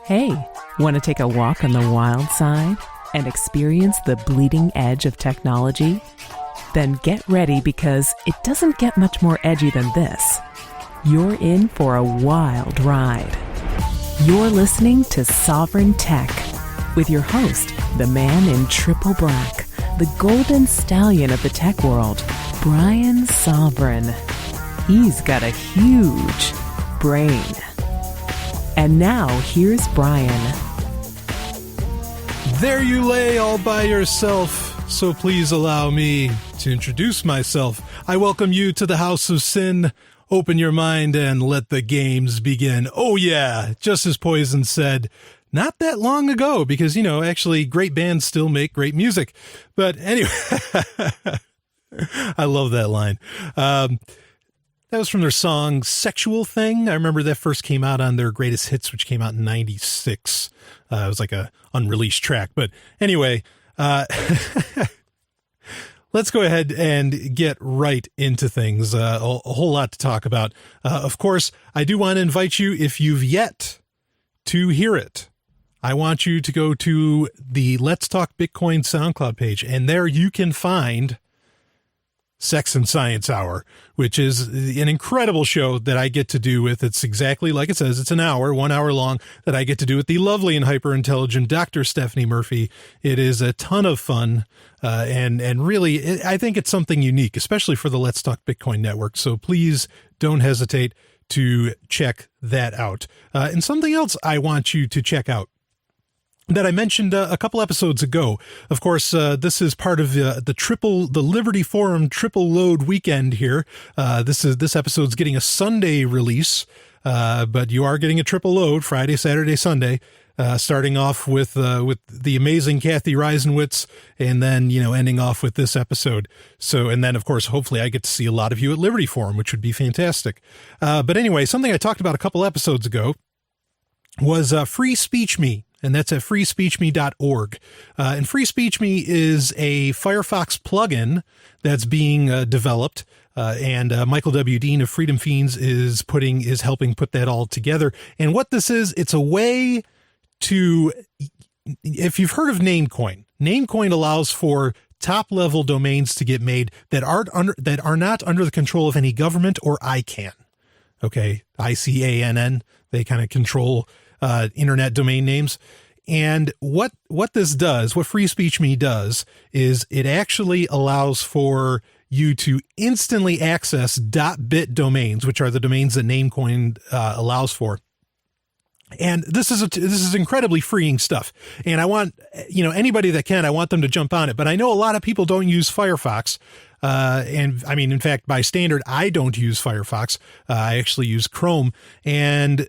Hey, want to take a walk on the wild side and experience the bleeding edge of technology? Then get ready, because it doesn't get much more edgy than this. You're in for a wild ride. You're listening to Sovryn Tech with your host, the man in triple black, the golden stallion of the tech world, Brian Sovryn. He's got a huge brain. And now, here's Brian. There you lay all by yourself, so please allow me to introduce myself. I welcome you to the House of Sin. Open your mind and let the games begin. Oh yeah, just as Poison said, not that long ago, because, actually great bands still make great music. But anyway, I love that line. That was from their song Sexual Thing. I remember that first came out on their Greatest Hits, which came out in 96. It was like a unreleased track. But anyway, let's go ahead and get right into things. A whole lot to talk about. Of course, I do want to invite you, if you've yet to hear it, I want you to go to the Let's Talk Bitcoin SoundCloud page, and there you can find Sex and Science Hour, which is an incredible show that I get to do with. It's exactly like it says. It's an hour, 1 hour long, that I get to do with the lovely and hyper intelligent Dr. Stephanie Murphy. It is a ton of fun. And really, I think it's something unique, especially for the Let's Talk Bitcoin network. So please don't hesitate to check that out. And something else I want you to check out that I mentioned a couple episodes ago. Of course, this is part of the Liberty Forum triple load weekend here. This episode's getting a Sunday release, but you are getting a triple load Friday, Saturday, Sunday, starting off with the amazing Kathy Reisenwitz, and then, ending off with this episode. So, and then of course, hopefully I get to see a lot of you at Liberty Forum, which would be fantastic. But anyway, something I talked about a couple episodes ago was Free Speech Me. And that's at freespeechme.org. And FreeSpeechMe is a Firefox plugin that's being developed. And Michael W. Dean of Freedom Fiends is helping put that all together. And what this is, it's a way to, if you've heard of NAMECOIN allows for top-level domains to get made that are not under the control of any government or ICANN. Okay, ICANN. They kind of control internet domain names. And what this does, what Free Speech Me does, is it actually allows for you to instantly access .bit domains, which are the domains that NAMECOIN allows for. And this is incredibly freeing stuff. And I want, anybody that can, I want them to jump on it. But I know a lot of people don't use Firefox. And I mean, in fact, by standard, I don't use Firefox. I actually use Chrome. And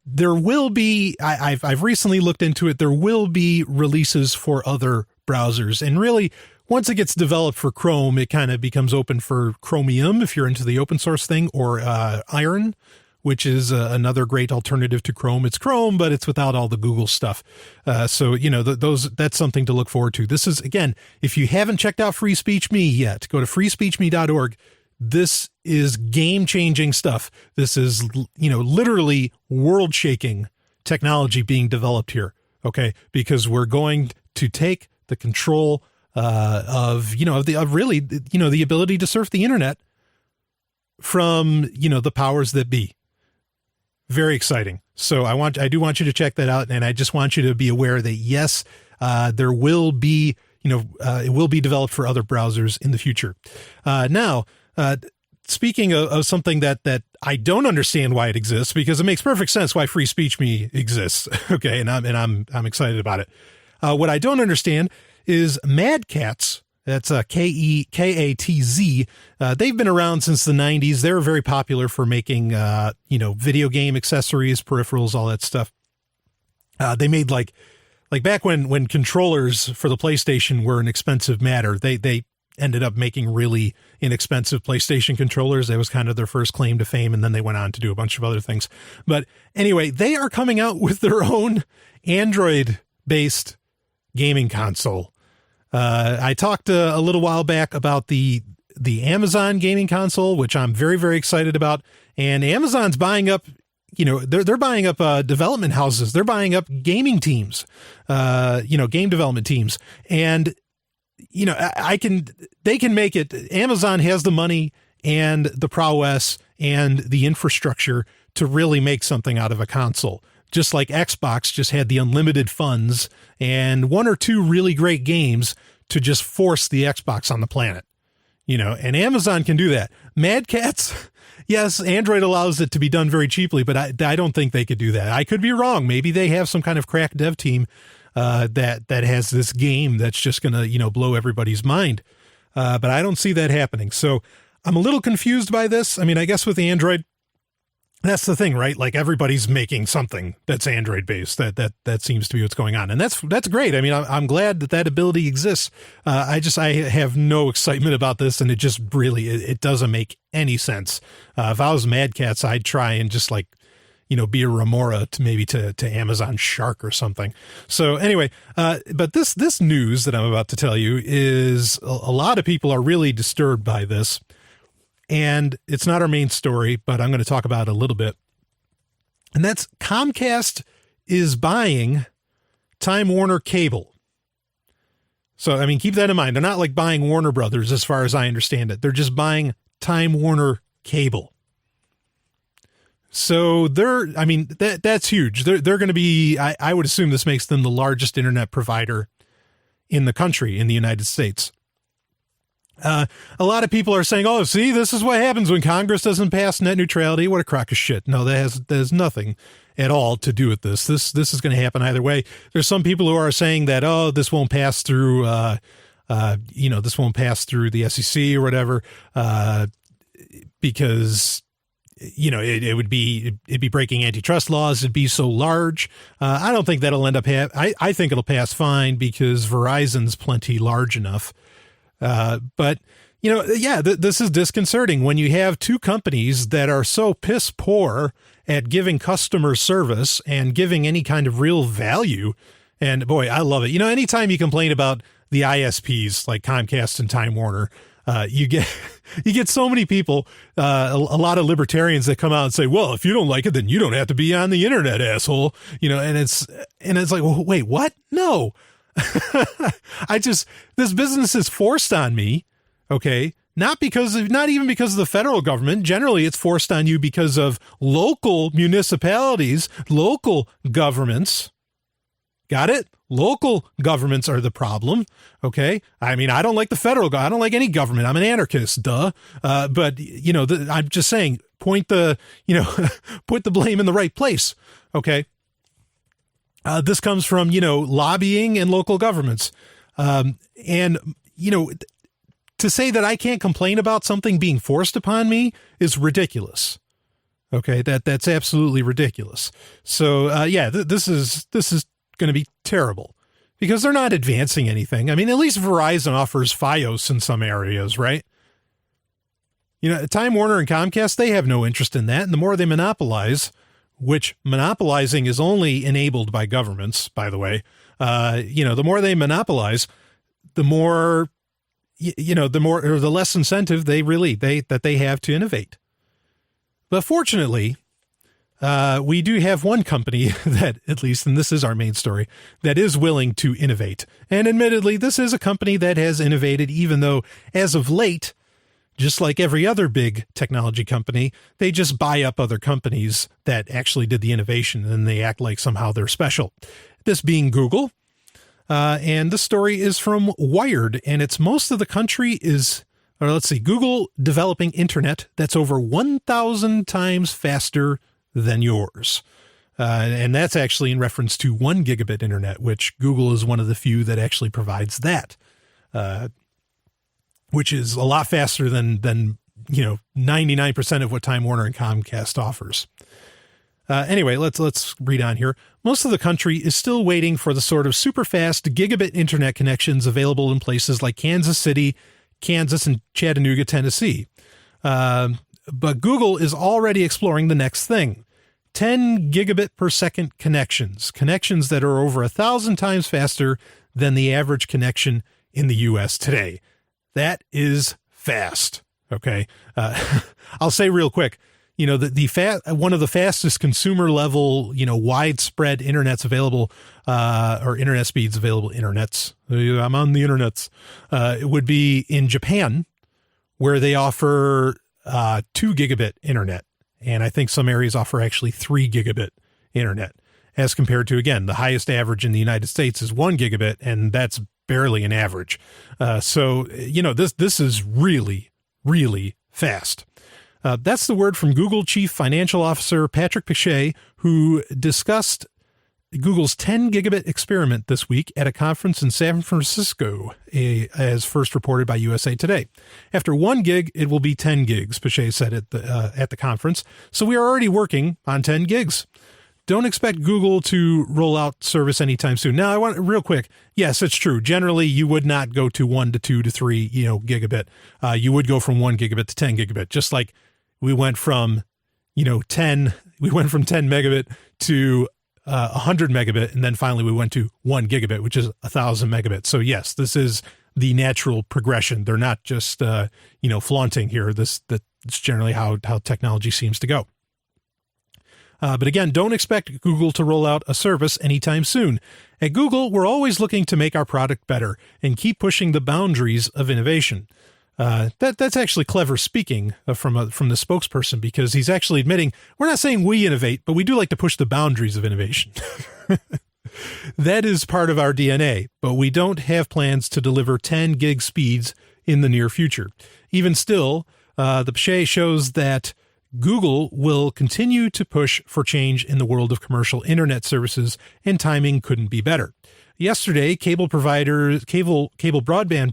there will be, I've recently looked into it, there will be releases for other browsers. And really, once it gets developed for Chrome, it kind of becomes open for Chromium, if you're into the open source thing, or Iron, which is another great alternative to Chrome. It's Chrome, but it's without all the Google stuff. So, that's something to look forward to. This is, again, if you haven't checked out Free Speech Me yet, go to freespeechme.org. This is game-changing stuff. This is, literally world-shaking technology being developed here, okay? Because we're going to take the control of the ability to surf the internet from, the powers that be. Very exciting. So I do want you to check that out, and I just want you to be aware that, yes, there will be, it will be developed for other browsers in the future. Now, speaking of something that I don't understand why it exists, because it makes perfect sense why Free Speech Me exists. Okay. And I'm excited about it. What I don't understand is Mad Catz. That's KEKATZ. They've been around since the 90s. They're very popular for making, video game accessories, peripherals, all that stuff. They made like back when controllers for the PlayStation were an expensive matter, they ended up making really inexpensive PlayStation controllers. That was kind of their first claim to fame, and then they went on to do a bunch of other things. But anyway, they are coming out with their own Android-based gaming console. I talked a little while back about the Amazon gaming console, which I'm very, very excited about. And Amazon's buying up they're buying up development houses. They're buying up gaming teams, game development teams. And, they can make it. Amazon has the money and the prowess and the infrastructure to really make something out of a console. Just like Xbox just had the unlimited funds and one or two really great games to just force the Xbox on the planet, and Amazon can do that. Mad Catz, yes, Android allows it to be done very cheaply, but I don't think they could do that. I could be wrong. Maybe they have some kind of crack dev team that has this game that's just going to, blow everybody's mind. But I don't see that happening. So I'm a little confused by this. I mean, I guess with Android, that's the thing, right? Like everybody's making something that's Android based. That seems to be what's going on. And that's great. I mean, I'm glad that ability exists. I have no excitement about this. And it just really, it doesn't make any sense. If I was Mad Catz, I'd try and just be a remora to Amazon Shark or something. So anyway, but this news that I'm about to tell you is a lot of people are really disturbed by this. And it's not our main story, but I'm going to talk about it a little bit. And that's Comcast is buying Time Warner Cable. So, I mean, keep that in mind. They're not like buying Warner Brothers as far as I understand it. They're just buying Time Warner Cable. So that's huge. They're going to be, I would assume this makes them the largest internet provider in the country, in the United States. A lot of people are saying, oh, see, this is what happens when Congress doesn't pass net neutrality. What a crock of shit. No, that has nothing at all to do with this. This is going to happen either way. There's some people who are saying that, oh, this won't pass through, this won't pass through the SEC or whatever, because, it'd be breaking antitrust laws. It'd be so large. I don't think that'll end up, I think it'll pass fine because Verizon's plenty large enough. But this is disconcerting when you have two companies that are so piss poor at giving customer service and giving any kind of real value. And boy, I love it. Anytime you complain about the ISPs like Comcast and Time Warner, you get so many people, a lot of libertarians that come out and say, well, if you don't like it, then you don't have to be on the internet, asshole. And it's like, well, wait, what? No. This business is forced on me. Okay. Not even because of the federal government. Generally, it's forced on you because of local municipalities, local governments. Got it? Local governments are the problem. Okay. I mean, I don't like the federal government. I don't like any government. I'm an anarchist. Duh. But I'm just saying, put the blame in the right place. Okay. This comes from, lobbying and local governments. To say that I can't complain about something being forced upon me is ridiculous. Okay. That's absolutely ridiculous. So, this is going to be terrible because they're not advancing anything. I mean, at least Verizon offers FiOS in some areas, right? Time Warner and Comcast, they have no interest in that. And the more they monopolize, which monopolizing is only enabled by governments, by the way. The more they monopolize, the more, the less incentive they have to innovate. But fortunately, we do have one company that, at least, and this is our main story, that is willing to innovate. And admittedly, this is a company that has innovated, even though as of late, just like every other big technology company, they just buy up other companies that actually did the innovation and they act like somehow they're special. This being Google. And the story is from Wired, and it's most of the country Google developing internet that's over 1,000 times faster than yours. And that's actually in reference to 1 gigabit internet, which Google is one of the few that actually provides that. Which is a lot faster than 99% of what Time Warner and Comcast offers. Anyway, let's read on here. Most of the country is still waiting for the sort of super fast gigabit internet connections available in places like Kansas City, Kansas, and Chattanooga, Tennessee. But Google is already exploring the next thing. 10 gigabit per second connections that are over 1,000 times faster than the average connection in the U.S. today. That is fast. Okay. I'll say real quick, one of the fastest consumer level, widespread internets available, or internet speeds available, I'm on the internets, it would be in Japan, where they offer 2 gigabit internet. And I think some areas offer actually 3 gigabit internet, as compared to, again, the highest average in the United States is 1 gigabit, and that's barely an average. So this is really, really fast. That's the word from Google Chief Financial Officer Patrick Pichette, who discussed Google's 10 gigabit experiment this week at a conference in San Francisco, as first reported by USA Today. After 1 gig, it will be 10 gigs, Pichette said at the conference. So we are already working on 10 gigs. Don't expect Google to roll out service anytime soon. Now, I want real quick. Yes, it's true. Generally, you would not go to 1 to 2 to 3, gigabit. You would go from 1 gigabit to 10 gigabit, just like we went from, 10 megabit to 100 megabit. And then finally we went to 1 gigabit, which is 1,000 megabits. So yes, this is the natural progression. They're not just, flaunting here. That's generally how technology seems to go. But again, don't expect Google to roll out a service anytime soon. At Google, we're always looking to make our product better and keep pushing the boundaries of innovation. That's actually clever speaking from the spokesperson, because he's actually admitting we're not saying we innovate, but we do like to push the boundaries of innovation. That is part of our DNA, but we don't have plans to deliver 10 gig speeds in the near future. Even still, the Pichette shows that Google will continue to push for change in the world of commercial internet services, and timing couldn't be better. Yesterday, cable broadband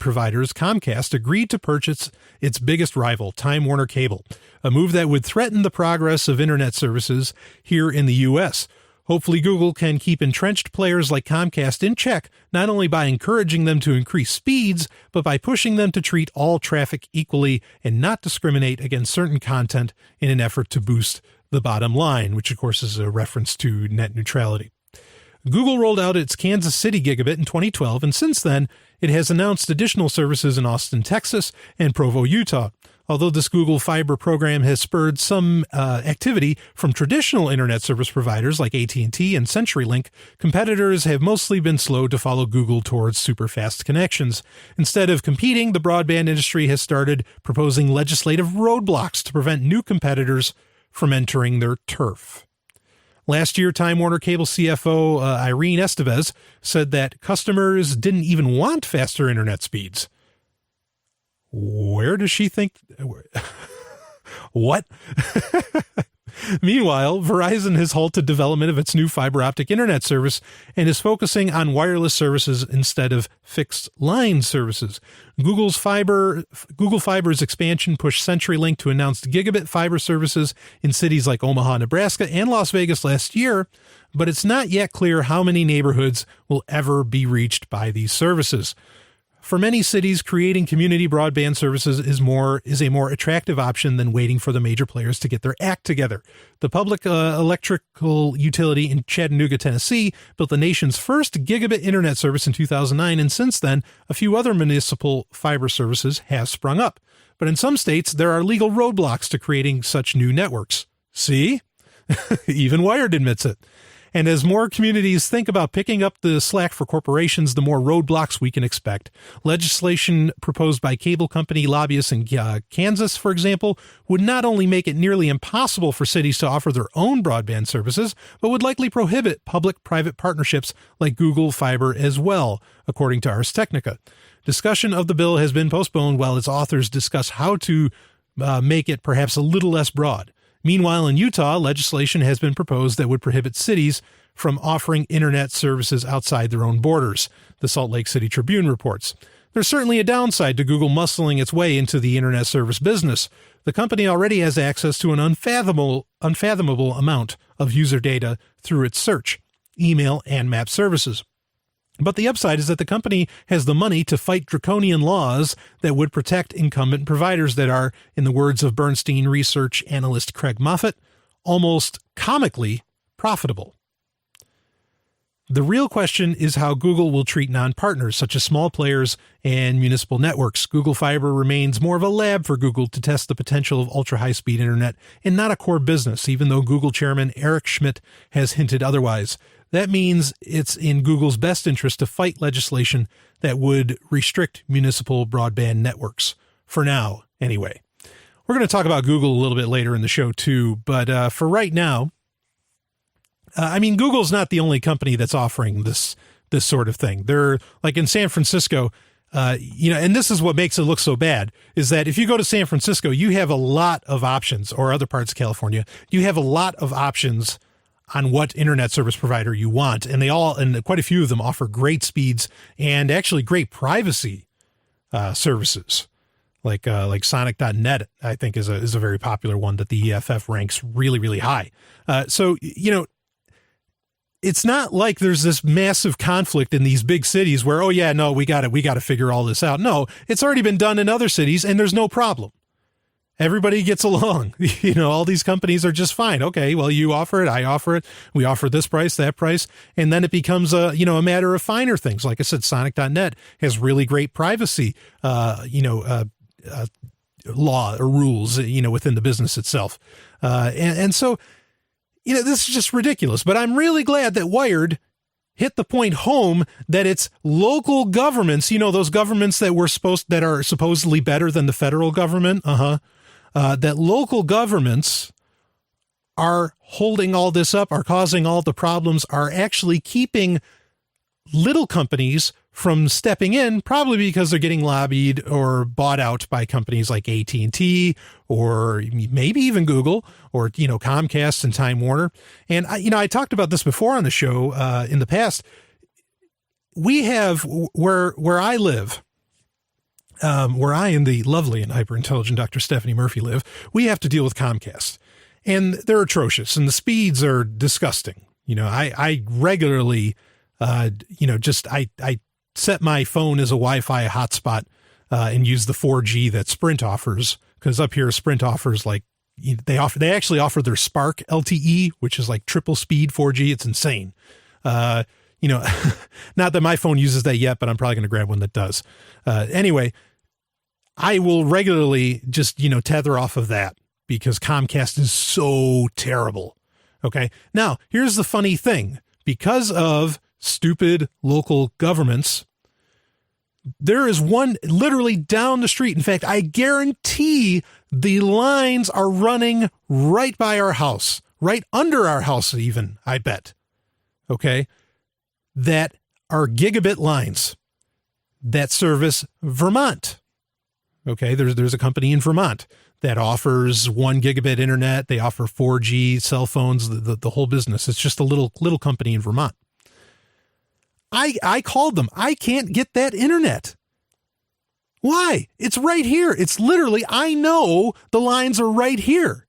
providers Comcast agreed to purchase its biggest rival, Time Warner Cable, a move that would threaten the progress of internet services here in the U.S. Hopefully, Google can keep entrenched players like Comcast in check, not only by encouraging them to increase speeds, but by pushing them to treat all traffic equally and not discriminate against certain content in an effort to boost the bottom line, which of course is a reference to net neutrality. Google rolled out its Kansas City gigabit in 2012, and since then, it has announced additional services in Austin, Texas, and Provo, Utah. Although this Google Fiber program has spurred some activity from traditional internet service providers like AT&T and CenturyLink, competitors have mostly been slow to follow Google towards super fast connections. Instead of competing, the broadband industry has started proposing legislative roadblocks to prevent new competitors from entering their turf. Last year, Time Warner Cable CFO Irene Estevez said that customers didn't even want faster internet speeds. Where does she think? What? Meanwhile, Verizon has halted development of its new fiber optic internet service and is focusing on wireless services instead of fixed line services. Google Fiber's expansion pushed CenturyLink to announce gigabit fiber services in cities like Omaha, Nebraska, and Las Vegas last year, but it's not yet clear how many neighborhoods will ever be reached by these services. For many cities, creating community broadband services is a more attractive option than waiting for the major players to get their act together. The public electrical utility in Chattanooga, Tennessee, built the nation's first gigabit internet service in 2009, and since then, a few other municipal fiber services have sprung up. But in some states, there are legal roadblocks to creating such new networks. See? Even Wired admits it. And as more communities think about picking up the slack for corporations, the more roadblocks we can expect. Legislation proposed by cable company lobbyists in Kansas, for example, would not only make it nearly impossible for cities to offer their own broadband services, but would likely prohibit public-private partnerships like Google Fiber as well, according to Ars Technica. Discussion of the bill has been postponed while its authors discuss how to make it perhaps a little less broad. Meanwhile, in Utah, legislation has been proposed that would prohibit cities from offering internet services outside their own borders, the Salt Lake City Tribune reports. There's certainly a downside to Google muscling its way into the internet service business. The company already has access to an unfathomable amount of user data through its search, email, and map services. But the upside is that the company has the money to fight draconian laws that would protect incumbent providers that are, in the words of Bernstein research analyst Craig Moffett, almost comically profitable. The real question is how Google will treat non-partners, such as small players and municipal networks. Google Fiber remains more of a lab for Google to test the potential of ultra-high-speed internet and not a core business, even though Google chairman Eric Schmidt has hinted otherwise. That means it's in Google's best interest to fight legislation that would restrict municipal broadband networks. For now, anyway. We're going to talk about Google a little bit later in the show, too. But for right now, Google's not the only company that's offering this sort of thing. They're like in San Francisco, and this is what makes it look so bad, is that if you go to San Francisco, you have a lot of options, or other parts of California, you have a lot of options on what internet service provider you want. And and quite a few of them offer great speeds and actually great privacy services. Like Sonic.net, I think is a very popular one that the EFF ranks really, really high. It's not like there's this massive conflict in these big cities where, we got to figure all this out. No, it's already been done in other cities and there's no problem. Everybody gets along. All these companies are just fine. Okay, well, you offer it, I offer it, we offer this price, that price, and then it becomes a matter of finer things. Like I said, Sonic.net has really great privacy, law or rules, within the business itself. And so, this is just ridiculous, but I'm really glad that Wired hit the point home that it's local governments, those governments that are supposedly better than the federal government. That local governments are holding all this up, are causing all the problems, are actually keeping little companies from stepping in, probably because they're getting lobbied or bought out by companies like AT&T or maybe even Google or, Comcast and Time Warner. And I talked about this before on the show in the past. We have where I live, where I and the lovely and hyper-intelligent Dr. Stephanie Murphy live, we have to deal with Comcast. And they're atrocious and the speeds are disgusting. I regularly, I set my phone as a Wi-Fi hotspot and use the 4G that Sprint offers, because up here Sprint offers they actually offer their Spark LTE, which is like triple speed 4G. It's insane. Not that my phone uses that yet, but I'm probably going to grab one that does. Anyway, I will regularly just, tether off of that because Comcast is so terrible. Okay. Now, here's the funny thing. Because of stupid local governments, there is one literally down the street. In fact, I guarantee the lines are running right by our house, right under our house even, I bet. Okay. That are gigabit lines that service Vermont. Okay. There's a company in Vermont that offers 1 gigabit internet. They offer 4G cell phones, the whole business. It's just a little company in Vermont. I called them. I can't get that internet. Why? It's right here. It's literally, I know the lines are right here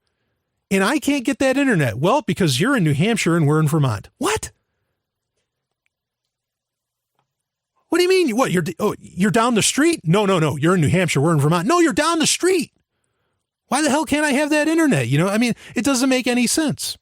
and I can't get that internet. Well, because you're in New Hampshire and we're in Vermont. What? What do you mean? What? You're down the street? No. You're in New Hampshire. We're in Vermont. No, you're down the street. Why the hell can't I have that internet? It doesn't make any sense.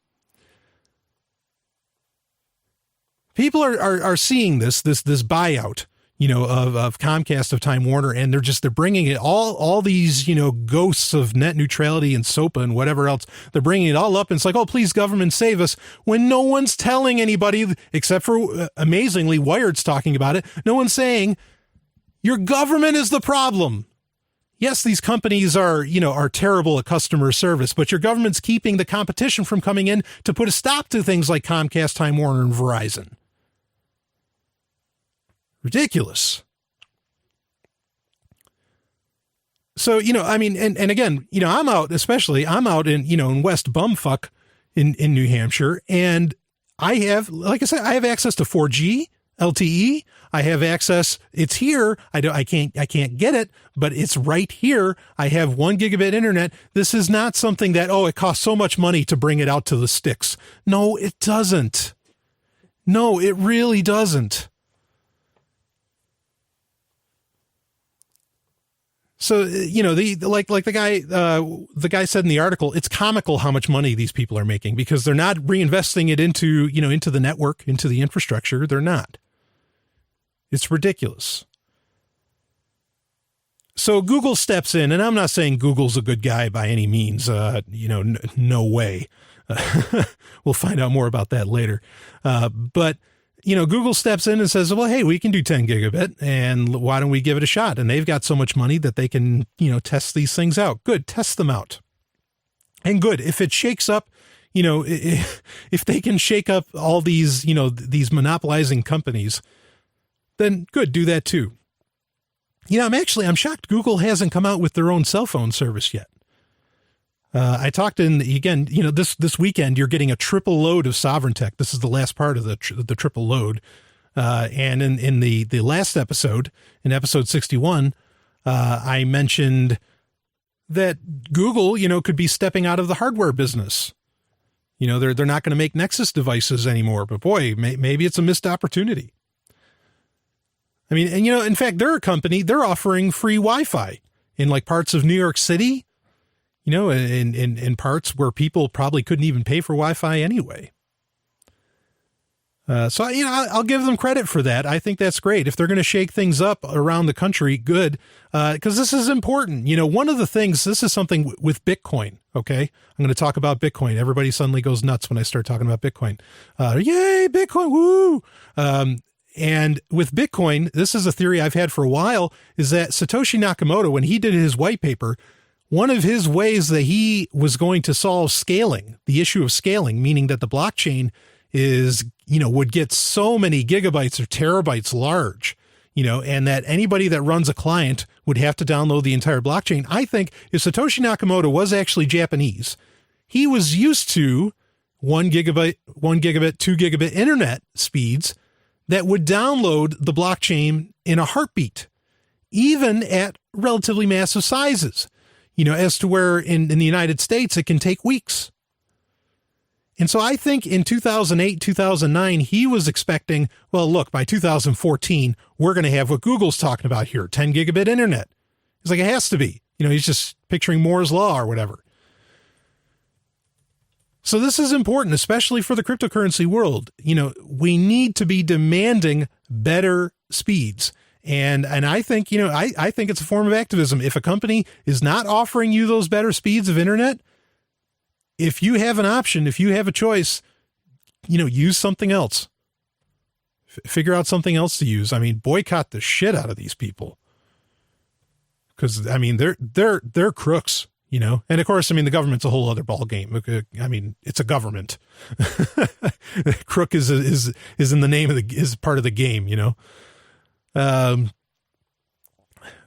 People are seeing this buyout, of Comcast, of Time Warner, and they're bringing it all these, ghosts of net neutrality and SOPA and whatever else. They're bringing it all up. And it's like, oh, please, government, save us, when no one's telling anybody except for amazingly Wired's talking about it. No one's saying your government is the problem. Yes, these companies are terrible at customer service, but your government's keeping the competition from coming in to put a stop to things like Comcast, Time Warner, and Verizon. Ridiculous. So, and again, I'm out in, in West Bumfuck in New Hampshire, and I have, like I said, I have access to 4G, LTE. I have access. It's here. I can't get it, but it's right here. I have 1 gigabit internet. This is not something that, it costs so much money to bring it out to the sticks. No, it doesn't. No, it really doesn't. So, like the guy said in the article, it's comical how much money these people are making because they're not reinvesting it into the network, into the infrastructure. They're not. It's ridiculous. So Google steps in, and I'm not saying Google's a good guy by any means. No way. We'll find out more about that later. But Google steps in and says, well, hey, we can do 10 gigabit and why don't we give it a shot? And they've got so much money that they can, test these things out. Good. Test them out. And good. If it shakes up, if they can shake up all these, these monopolizing companies, then good. Do that too. I'm shocked Google hasn't come out with their own cell phone service yet. I talked this weekend, you're getting a triple load of Sovryn tech. This is the last part of the triple load. And in the last episode, in episode 61, I mentioned that Google, could be stepping out of the hardware business. They're not going to make Nexus devices anymore, but boy, maybe it's a missed opportunity. I mean, and in fact, they're a company, they're offering free Wi-Fi in like parts of New York City, in parts where people probably couldn't even pay for Wi-Fi anyway. So I'll give them credit for that. I think that's great. If they're going to shake things up around the country, good. Because this is important. one of the things, this is something with Bitcoin. Okay. I'm going to talk about Bitcoin. Everybody suddenly goes nuts when I start talking about Bitcoin. Yay, Bitcoin. Woo. And with Bitcoin, this is a theory I've had for a while, is that Satoshi Nakamoto, when he did his white paper, one of his ways that he was going to solve scaling, the issue of scaling, meaning that the blockchain is, would get so many gigabytes or terabytes large, and that anybody that runs a client would have to download the entire blockchain. I think if Satoshi Nakamoto was actually Japanese, he was used to 1 gigabit, 2 gigabit internet speeds that would download the blockchain in a heartbeat, even at relatively massive sizes, as to where in the United States, it can take weeks. And so I think in 2008, 2009, he was expecting, well, look, by 2014, we're going to have what Google's talking about here, 10 gigabit internet. He's like, it has to be. He's just picturing Moore's Law or whatever. So this is important, especially for the cryptocurrency world. We need to be demanding better speeds. And I think, I think it's a form of activism. If a company is not offering you those better speeds of internet, if you have an option, if you have a choice, use something else. Figure out something else to use. Boycott the shit out of these people. Because, they're crooks. And of course, the government's a whole other ball game. It's a government. Crook is in the name is part of the game,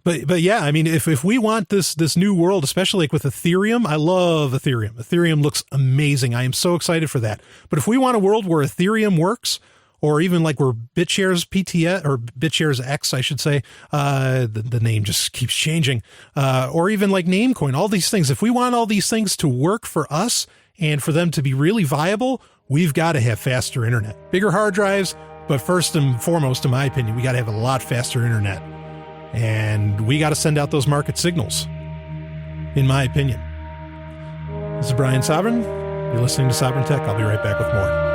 But yeah, if we want this new world, especially like with Ethereum, I love Ethereum. Ethereum looks amazing. I am so excited for that. But if we want a world where Ethereum works, or even like where BITSHARES PTS or BITSHARES X, I should say, the name just keeps changing, or even like NAMECOIN, all these things. If we want all these things to work for us and for them to be really viable, we've got to have faster internet, bigger hard drives. But first and foremost, in my opinion, we got to have a lot faster internet, and we got to send out those market signals, in my opinion. This is Brian Sovryn. You're listening to Sovryn Tech. I'll be right back with more.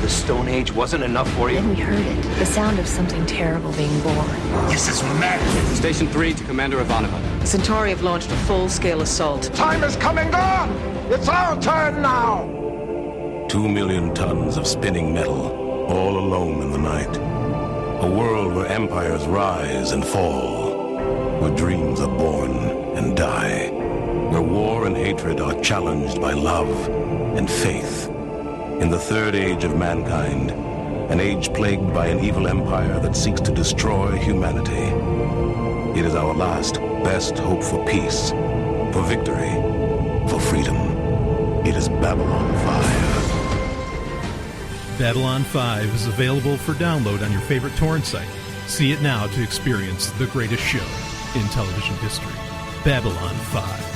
Stone Age wasn't enough for you? Then we heard it. The sound of something terrible being born. This is madness. Station 3 to Commander Ivanova. Centauri have launched a full-scale assault. Time is coming on! It's our turn now! 2 million tons of spinning metal, all alone in the night. A world where empires rise and fall, where dreams are born and die, where war and hatred are challenged by love and faith. In the third age of mankind, an age plagued by an evil empire that seeks to destroy humanity. It is our last, best hope for peace, for victory, for freedom. It is Babylon 5. Babylon 5 is available for download on your favorite torrent site. See it now to experience the greatest show in television history, Babylon 5.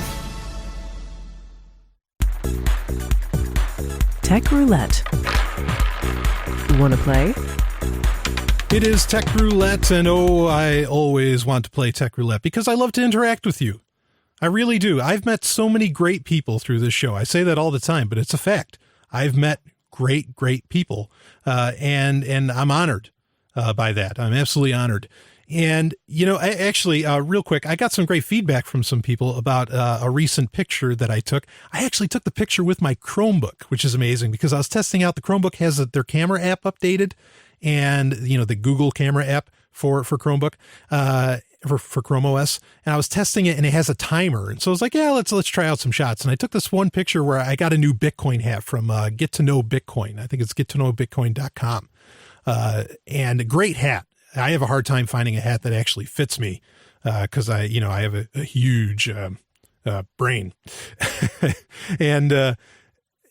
Tech Roulette. Want to play? It is Tech Roulette, and I always want to play Tech Roulette because I love to interact with you. I really do. I've met so many great people through this show. I say that all the time, but it's a fact. I've met great people, and I'm honored by that. I'm absolutely honored. And, real quick, I got some great feedback from some people about a recent picture that I took. I actually took the picture with my Chromebook, which is amazing because I was testing out the Chromebook has their camera app updated, and, the Google camera app for Chromebook, for Chrome OS. And I was testing it and it has a timer. And so I was like, yeah, let's try out some shots. And I took this one picture where I got a new Bitcoin hat from Get to Know Bitcoin. I think it's gettoknowbitcoin.com. And a great hat. I have a hard time finding a hat that actually fits me because I have a huge brain. And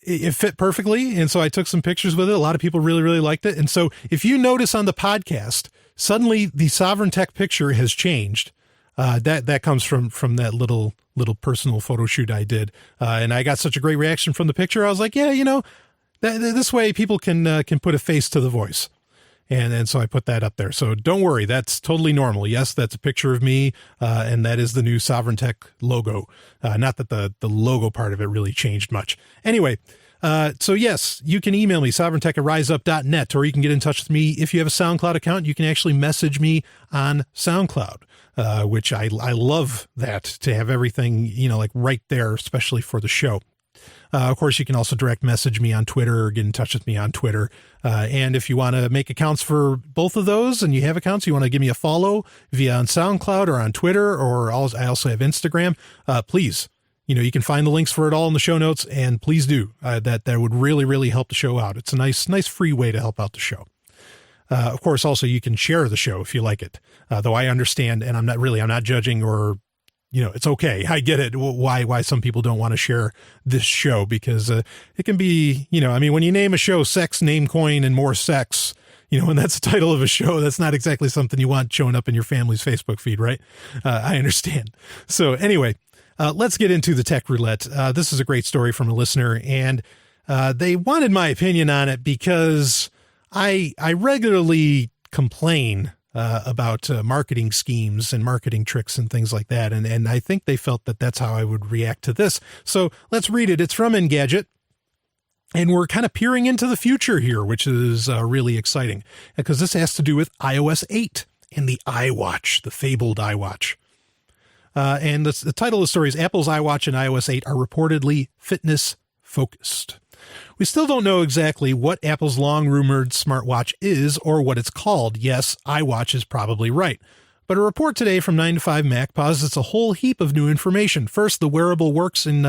it fit perfectly. And so I took some pictures with it. A lot of people really liked it. And so if you notice on the podcast, suddenly the Sovryn Tech picture has changed. That comes from that little personal photo shoot I did. And I got such a great reaction from the picture. I was like, yeah, this way people can put a face to the voice. And so I put that up there. So don't worry, that's totally normal. Yes, that's a picture of me, and that is the new Sovryn Tech logo. Not that the logo part of it really changed much. Anyway, so yes, you can email me, sovryntech@riseup.net, or you can get in touch with me. If you have a SoundCloud account, you can actually message me on SoundCloud, which I love that, to have everything, right there, especially for the show. Of course, you can also direct message me on Twitter or get in touch with me on Twitter. And if you want to make accounts for both of those and you have accounts, you want to give me a follow via on SoundCloud or on Twitter, or I also have Instagram, please, you can find the links for it all in the show notes, and please do. That would really help the show out. It's a nice free way to help out the show. Of course, also you can share the show if you like it, though I understand, and I'm not judging or, it's okay. I get it. Why some people don't want to share this show, because it can be, when you name a show Sex, NAMECOIN, and More Sex, and that's the title of a show, that's not exactly something you want showing up in your family's Facebook feed, right? I understand. So anyway, let's get into the Tech Roulette. This is a great story from a listener, and they wanted my opinion on it because I regularly complain about marketing schemes and marketing tricks and things like that. And I think they felt that that's how I would react to this. So let's read it. It's from Engadget. And we're kind of peering into the future here, which is really exciting, because this has to do with iOS 8 and the iWatch, the fabled iWatch. And the title of the story is Apple's iWatch and iOS 8 are reportedly fitness focused. We still don't know exactly what Apple's long-rumored smartwatch is or what it's called. Yes, iWatch is probably right. But a report today from 9to5Mac posits a whole heap of new information. First, the wearable works in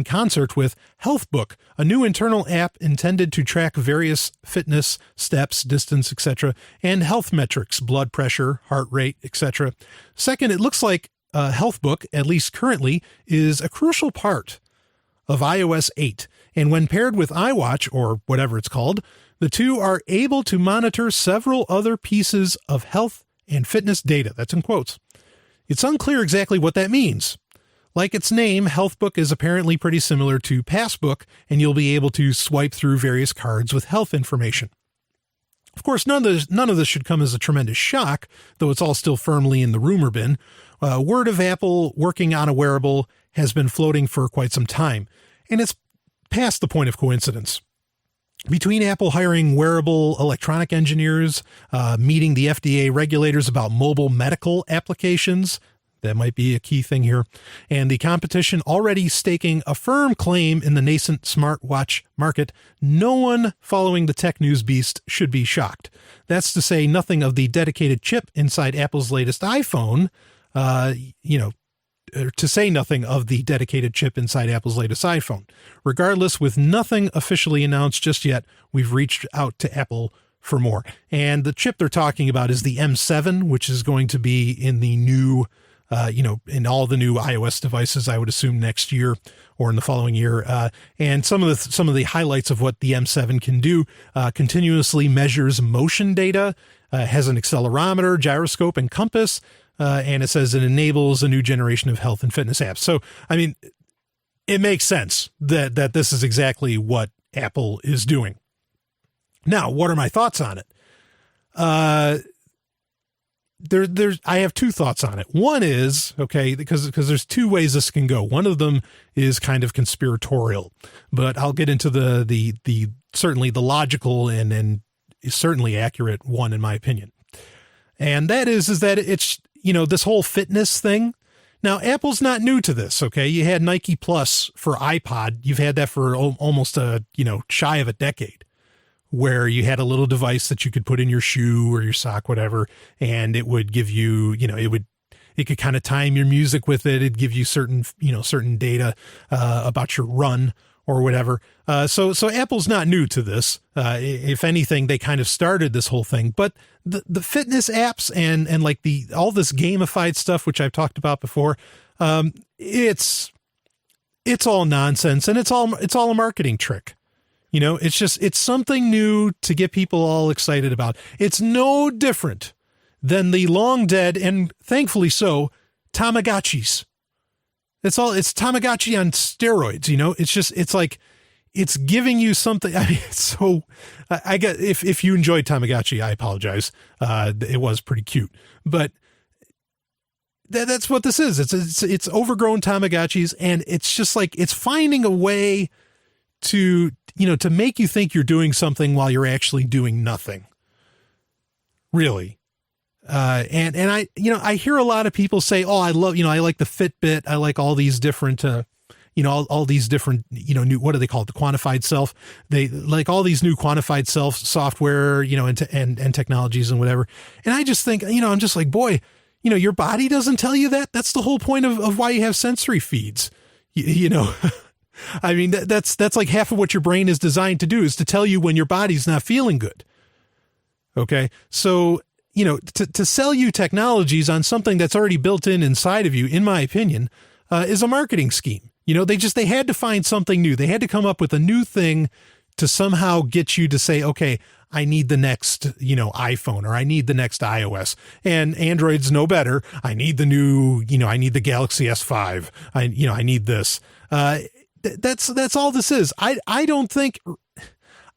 concert with HealthBook, a new internal app intended to track various fitness, steps, distance, etc., and health metrics, blood pressure, heart rate, etc. Second, it looks like HealthBook, at least currently, is a crucial part of iOS 8, and when paired with iWatch, or whatever it's called, the two are able to monitor several other pieces of health and fitness data. That's in quotes. It's unclear exactly what that means. Like its name, HealthBook is apparently pretty similar to Passbook, and you'll be able to swipe through various cards with health information. Of course, none of this should come as a tremendous shock, though it's all still firmly in the rumor bin. Word of Apple working on a wearable has been floating for quite some time, and it's past the point of coincidence. Between Apple hiring wearable electronic engineers, meeting the FDA regulators about mobile medical applications, that might be a key thing here, and the competition already staking a firm claim in the nascent smartwatch market, no one following the tech news beast should be shocked. That's to say nothing of the dedicated chip inside Apple's latest iPhone, to say nothing of the dedicated chip inside Apple's latest iPhone. Regardless, with nothing officially announced just yet, we've reached out to Apple for more. And the chip they're talking about is the M7, which is going to be in the new in all the new iOS devices, I would assume next year or in the following year. And some of the highlights of what the M7 can do, continuously measures motion data, has an accelerometer, gyroscope, and compass. And it says it enables a new generation of health and fitness apps. So, I mean, it makes sense that this is exactly what Apple is doing. Now, what are my thoughts on it? I have two thoughts on it. One is, okay, because there's two ways this can go. One of them is kind of conspiratorial, but I'll get into the certainly the logical and certainly accurate one, in my opinion. And that is that it's, this whole fitness thing. Now, Apple's not new to this. Okay. You had Nike Plus for iPod. You've had that for almost shy of a decade, where you had a little device that you could put in your shoe or your sock, whatever, and it would give you, it could kind of time your music with it. It'd give you certain data about your run or whatever. So Apple's not new to this. If anything, they kind of started this whole thing. But the fitness apps and like all this gamified stuff, which I've talked about before, it's all nonsense, and it's all a marketing trick. It's something new to get people all excited about. It's no different than the long dead, and thankfully so, Tamagotchis. It's Tamagotchi on steroids. It's like, it's giving you something. I mean, it's so, I get, if you enjoyed Tamagotchi, I apologize. It was pretty cute, but that's what this is. It's overgrown Tamagotchis, and it's just like, it's finding a way to make you think you're doing something while you're actually doing nothing. Really. And I hear a lot of people say, oh, I like the Fitbit. I like all these different, all these different, new, what do they call it? The quantified self. They like all these new quantified self software, and technologies and whatever. And I just think, I'm just like, boy, your body doesn't tell you that. That's the whole point of why you have sensory feeds, I mean, that's like half of what your brain is designed to do, is to tell you when your body's not feeling good. Okay. So, to sell you technologies on something that's already built inside of you, in my opinion, is a marketing scheme. They had to find something new. They had to come up with a new thing to somehow get you to say, okay, I need the next, iPhone, or I need the next iOS, and Android's no better. I need the new, I need the Galaxy S5. I need this. That's all this is. I don't think,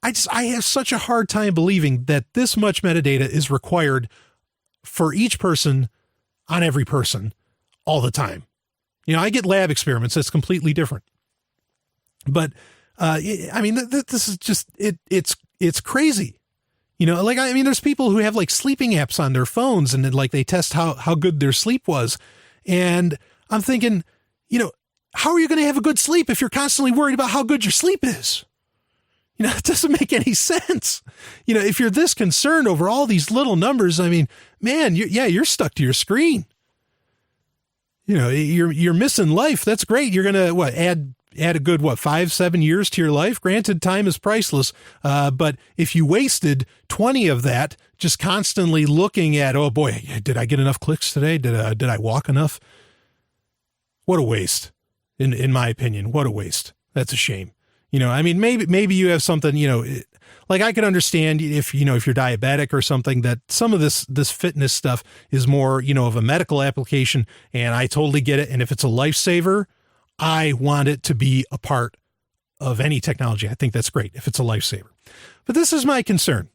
I have such a hard time believing that this much metadata is required for each person on every person all the time. I get lab experiments. That's completely different. But, this is just, it's crazy. There's people who have like sleeping apps on their phones, and then like they test how good their sleep was. And I'm thinking, how are you going to have a good sleep if you're constantly worried about how good your sleep is? It doesn't make any sense. If you're this concerned over all these little numbers, I mean, man, you're stuck to your screen. You're missing life. That's great. You're going to add a good, 5-7 years to your life. Granted, time is priceless. But if you wasted 20 of that just constantly looking at, oh boy, did I get enough clicks today? Did I walk enough? What a waste. In my opinion, what a waste. That's a shame. Maybe you have something, like I could understand if you're diabetic or something, that some of this fitness stuff is more, of a medical application, and I totally get it. And if it's a lifesaver, I want it to be a part of any technology. I think that's great if it's a lifesaver. But this is my concern.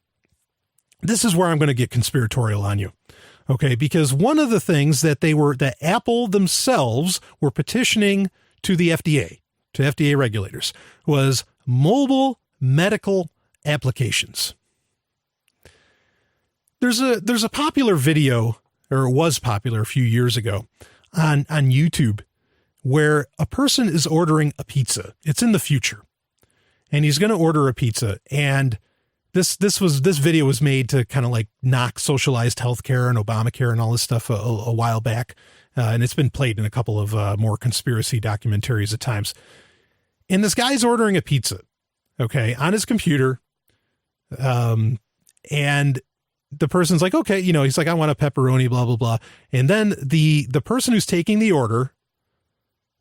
This is where I'm going to get conspiratorial on you. Okay. Because one of the things that Apple themselves were petitioning to the FDA, to FDA regulators, was mobile medical applications. There's a popular video, or it was popular a few years ago on YouTube, where a person is ordering a pizza. It's in the future, and he's going to order a pizza. And this video was made to kind of like knock socialized healthcare and Obamacare and all this stuff a while back. And it's been played in a couple of more conspiracy documentaries at times. And this guy's ordering a pizza, okay, on his computer. And the person's like, okay, he's like, I want a pepperoni, blah, blah, blah. And then the person who's taking the order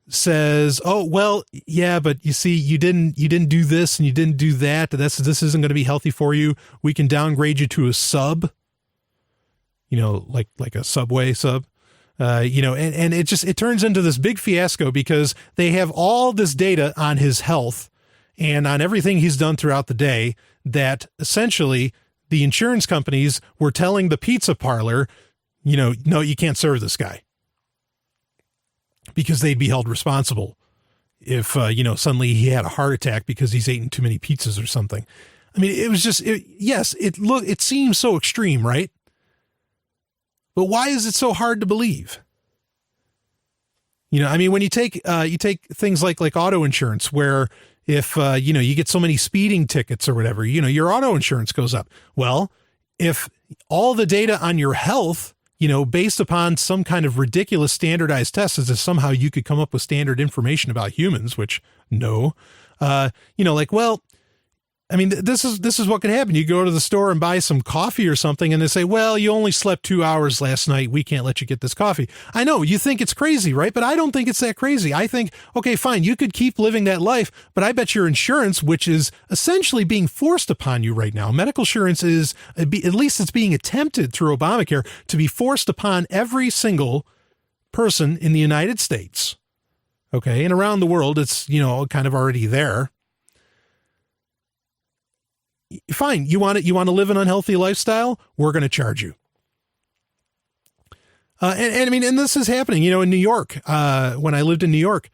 says, oh, well, yeah, but you see, you didn't do this and you didn't do that. This isn't going to be healthy for you. We can downgrade you to a sub, like a Subway sub, and it turns into this big fiasco because they have all this data on his health and on everything he's done throughout the day that essentially the insurance companies were telling the pizza parlor, no, you can't serve this guy because they'd be held responsible if, suddenly he had a heart attack because he's eaten too many pizzas or something. I mean, it was just, it seems so extreme, right? But why is it so hard to believe? When you take things like auto insurance, where if, you get so many speeding tickets or whatever, your auto insurance goes up. Well, if all the data on your health, based upon some kind of ridiculous standardized test, as if somehow you could come up with standard information about humans, which no, well, I mean, this is what could happen. You go to the store and buy some coffee or something, and they say, well, you only slept 2 hours last night. We can't let you get this coffee. I know you think it's crazy, right? But I don't think it's that crazy. I think, okay, fine, you could keep living that life, but I bet your insurance, which is essentially being forced upon you right now, medical insurance is, at least it's being attempted through Obamacare to be forced upon every single person in the United States. Okay. And around the world, it's, kind of already there. Fine. You want to live an unhealthy lifestyle? We're going to charge you. And this is happening, in New York. When I lived in New York,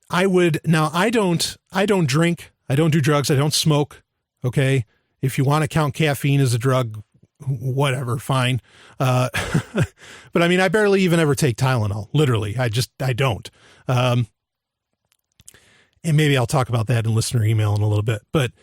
I don't drink. I don't do drugs. I don't smoke. Okay. If you want to count caffeine as a drug, whatever, fine. But I barely even ever take Tylenol. Literally. I don't. And maybe I'll talk about that in listener email in a little bit, but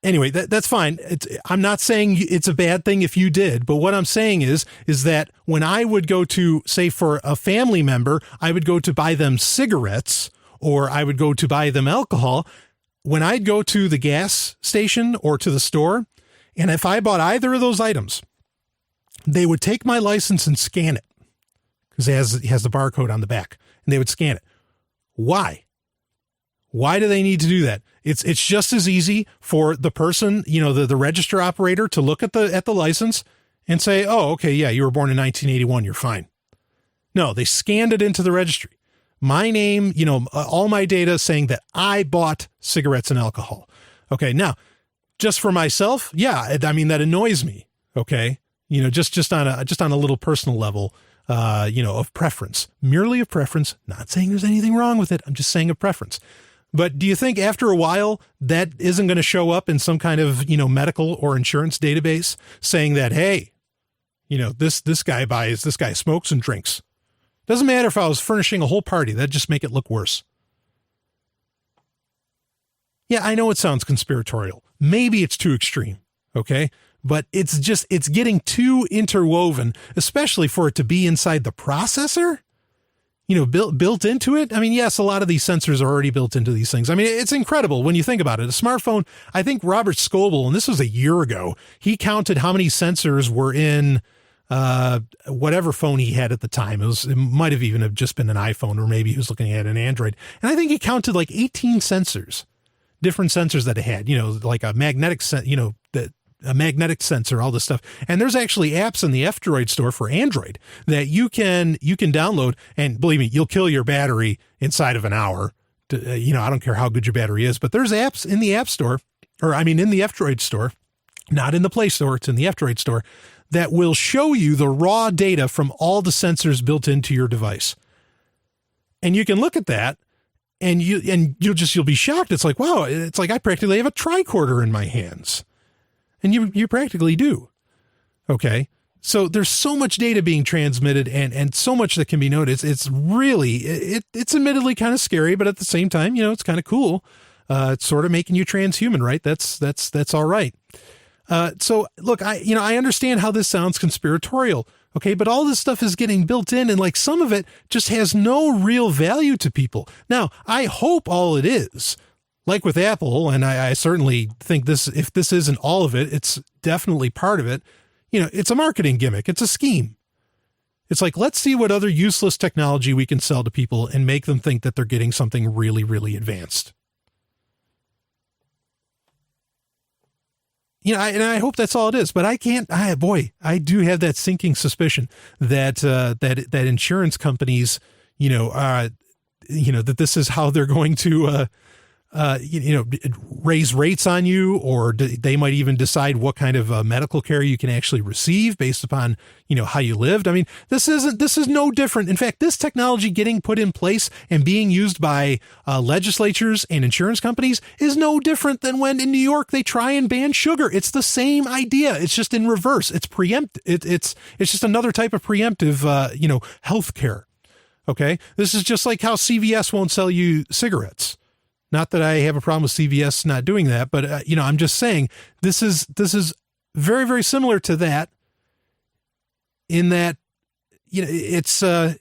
anyway, that's fine. I'm not saying it's a bad thing if you did, but what I'm saying is that when I would go to, say, for a family member, I would go to buy them cigarettes or I would go to buy them alcohol. When I'd go to the gas station or to the store, and if I bought either of those items, they would take my license and scan it because it has the barcode on the back, and they would scan it. Why? Why do they need to do that? It's just as easy for the person, the register operator to look at the license and say, oh, okay, yeah, you were born in 1981. You're fine. No, they scanned it into the registry. My name, all my data saying that I bought cigarettes and alcohol. Okay. Now just for myself. Yeah. that annoys me. Okay. Just on a little personal level, of preference, merely of preference, not saying there's anything wrong with it. I'm just saying of preference. But do you think after a while that isn't going to show up in some kind of, medical or insurance database saying that, hey, this guy smokes and drinks. Doesn't matter if I was furnishing a whole party. That'd just make it look worse. Yeah, I know it sounds conspiratorial. Maybe it's too extreme. Okay. But it's getting too interwoven, especially for it to be inside the processor. Built into it. Yes, a lot of these sensors are already built into these things. It's incredible when you think about it. A smartphone, I think Robert Scoble, and this was a year ago, he counted how many sensors were in whatever phone he had at the time. It might have even have just been an iPhone, or maybe he was looking at an Android. And I think he counted like 18 sensors, different sensors that it had, like a magnetic a magnetic sensor, all this stuff. And there's actually apps in the F-Droid store for Android that you can download, and believe me, you'll kill your battery inside of an hour. I don't care how good your battery is, but there's apps in the App Store, in the F-Droid store, not in the Play Store, it's in the F-Droid store, that will show you the raw data from all the sensors built into your device. And you can look at that and you'll be shocked. It's like, wow, it's like I practically have a tricorder in my hands. And you practically do. Okay. So there's so much data being transmitted and so much that can be noticed. It's really, it's admittedly kind of scary, but at the same time, it's kind of cool. It's sort of making you transhuman, right? That's all right. So look, I understand how this sounds conspiratorial. Okay. But all this stuff is getting built in, and like some of it just has no real value to people. Now, I hope all it is like with Apple, and I certainly think this, if this isn't all of it, it's definitely part of it. It's a marketing gimmick. It's a scheme. It's like, let's see what other useless technology we can sell to people and make them think that they're getting something really, really advanced. And I hope that's all it is, but I do have that sinking suspicion that, that insurance companies, that this is how they're going to, raise rates on you, or they might even decide what kind of medical care you can actually receive based upon, how you lived. I mean, this is no different. In fact, this technology getting put in place and being used by legislatures and insurance companies is no different than when in New York they try and ban sugar. It's the same idea. It's just in reverse. It's it's just another type of preemptive, health care. Okay. This is just like how CVS won't sell you cigarettes. Not that I have a problem with CVS not doing that, but, I'm just saying this is very, very similar to that, in that, it's not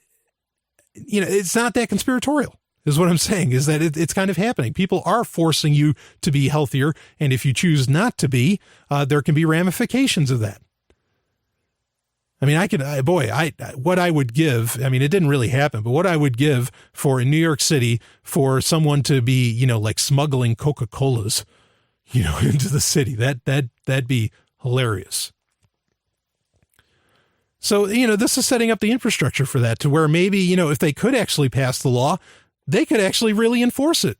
that conspiratorial is what I'm saying, is that it's kind of happening. People are forcing you to be healthier. And if you choose not to be, there can be ramifications of that. I mean, what I would give, I mean, it didn't really happen, but what I would give for in New York City for someone to be, like smuggling Coca-Colas, into the city, that'd be hilarious. So, this is setting up the infrastructure for that, to where maybe, if they could actually pass the law, they could actually really enforce it.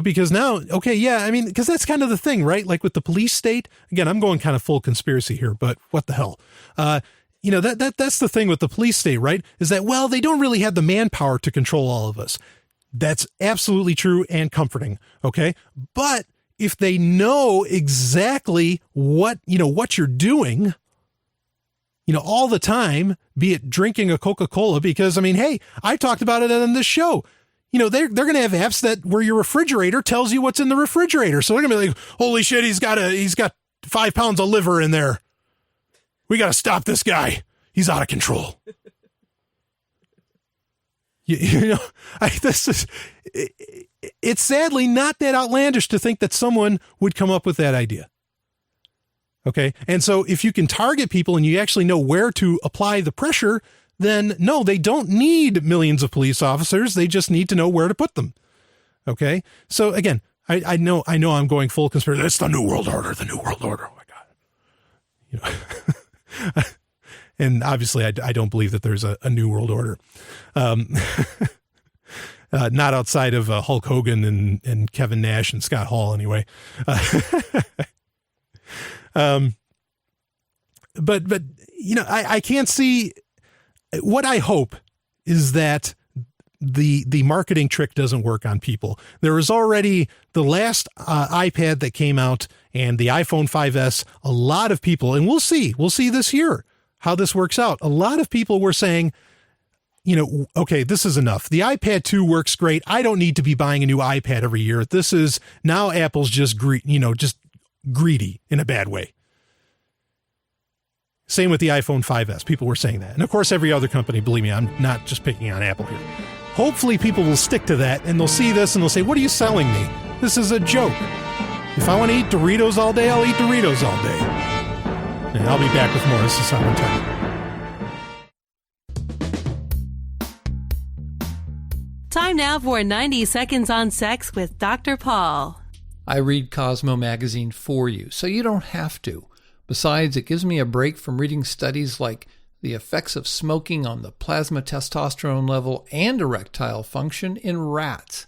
Because now, okay, yeah, I mean, because that's kind of the thing, right? Like with the police state, again, I'm going kind of full conspiracy here, but what the hell? That's the thing with the police state, right? Is that, well, they don't really have the manpower to control all of us. That's absolutely true and comforting. Okay. But if they know exactly what you're doing, all the time, be it drinking a Coca-Cola, because I mean, hey, I talked about it on this show. They're going to have apps where your refrigerator tells you what's in the refrigerator. So they're going to be like, holy shit, he's got 5 pounds of liver in there. We got to stop this guy. He's out of control. It's sadly not that outlandish to think that someone would come up with that idea. Okay. And so if you can target people and you actually know where to apply the pressure, then no, they don't need millions of police officers. They just need to know where to put them. Okay. So again, I know I'm going full conspiracy. It's the New World Order, Oh my God. And obviously I don't believe that there's a New World Order. Not outside of Hulk Hogan and Kevin Nash and Scott Hall anyway. But I can't see. What I hope is that the marketing trick doesn't work on people. There was already the last iPad that came out and the iPhone 5S. A lot of people, and we'll see this year how this works out. A lot of people were saying, okay, this is enough. The iPad 2 works great. I don't need to be buying a new iPad every year. This is now Apple's just greedy in a bad way. Same with the iPhone 5S. People were saying that. And of course, every other company, believe me, I'm not just picking on Apple here. Hopefully people will stick to that and they'll see this and they'll say, what are you selling me? This is a joke. If I want to eat Doritos all day, I'll eat Doritos all day. And I'll be back with more. This is Sovryn Time. Time now for 90 Seconds on Sex with Dr. Paul. I read Cosmo magazine for you, so you don't have to. Besides, it gives me a break from reading studies like the effects of smoking on the plasma testosterone level and erectile function in rats.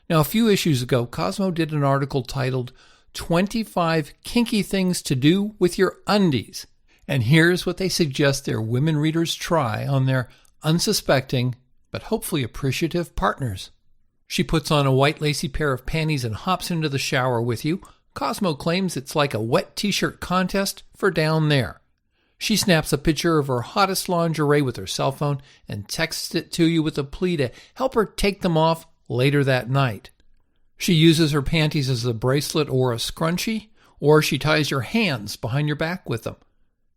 Now, a few issues ago, Cosmo did an article titled 25 Kinky Things to Do with Your Undies. And here's what they suggest their women readers try on their unsuspecting but hopefully appreciative partners. She puts on a white lacy pair of panties and hops into the shower with you. Cosmo claims it's like a wet t-shirt contest for down there. She snaps a picture of her hottest lingerie with her cell phone and texts it to you with a plea to help her take them off later that night. She uses her panties as a bracelet or a scrunchie, or she ties your hands behind your back with them.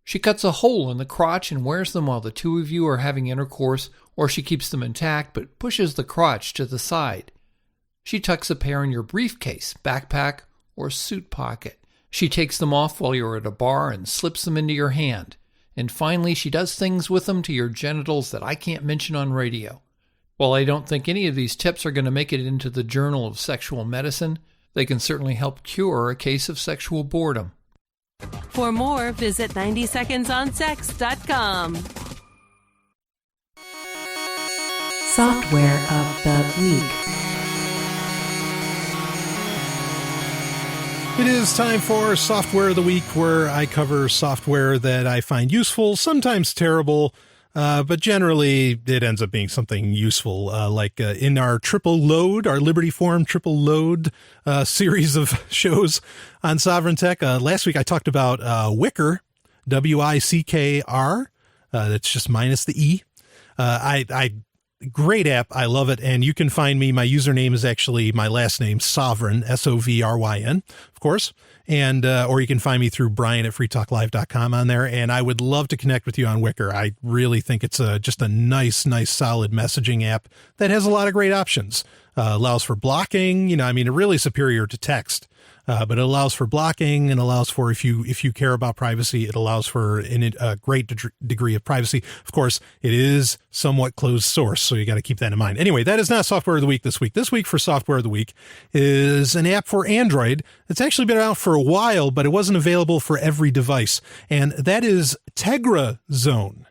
She cuts a hole in the crotch and wears them while the two of you are having intercourse, or she keeps them intact but pushes the crotch to the side. She tucks a pair in your briefcase, backpack, or suit pocket. She takes them off while you're at a bar and slips them into your hand. And finally, she does things with them to your genitals that I can't mention on radio. While I don't think any of these tips are going to make it into the Journal of Sexual Medicine, they can certainly help cure a case of sexual boredom. For more, visit 90secondsonsex.com. Software of the Week. It is time for Software of the Week, where I cover software that I find useful, sometimes terrible, but generally it ends up being something useful, like in our Triple Load, our Liberty Forum Triple Load series of shows on Sovryn Tech. Last week I talked about Wickr, W-I-C-K-R. That's just minus the E. Great app. I love it. And you can find me. My username is actually my last name, Sovryn, S-O-V-R-Y-N, of course. And, or you can find me through Brian at freetalklive.com on there. And I would love to connect with you on Wickr. I really think it's just a nice, solid messaging app that has a lot of great options. Allows for blocking, really superior to text. But it allows for blocking and allows for, if you care about privacy, it allows for a great degree of privacy. Of course, it is somewhat closed source, so you got to keep that in mind. Anyway, that is not Software of the Week this week. This week for Software of the Week is an app for Android. It's actually been out for a while, but it wasn't available for every device. And that is TegraZone.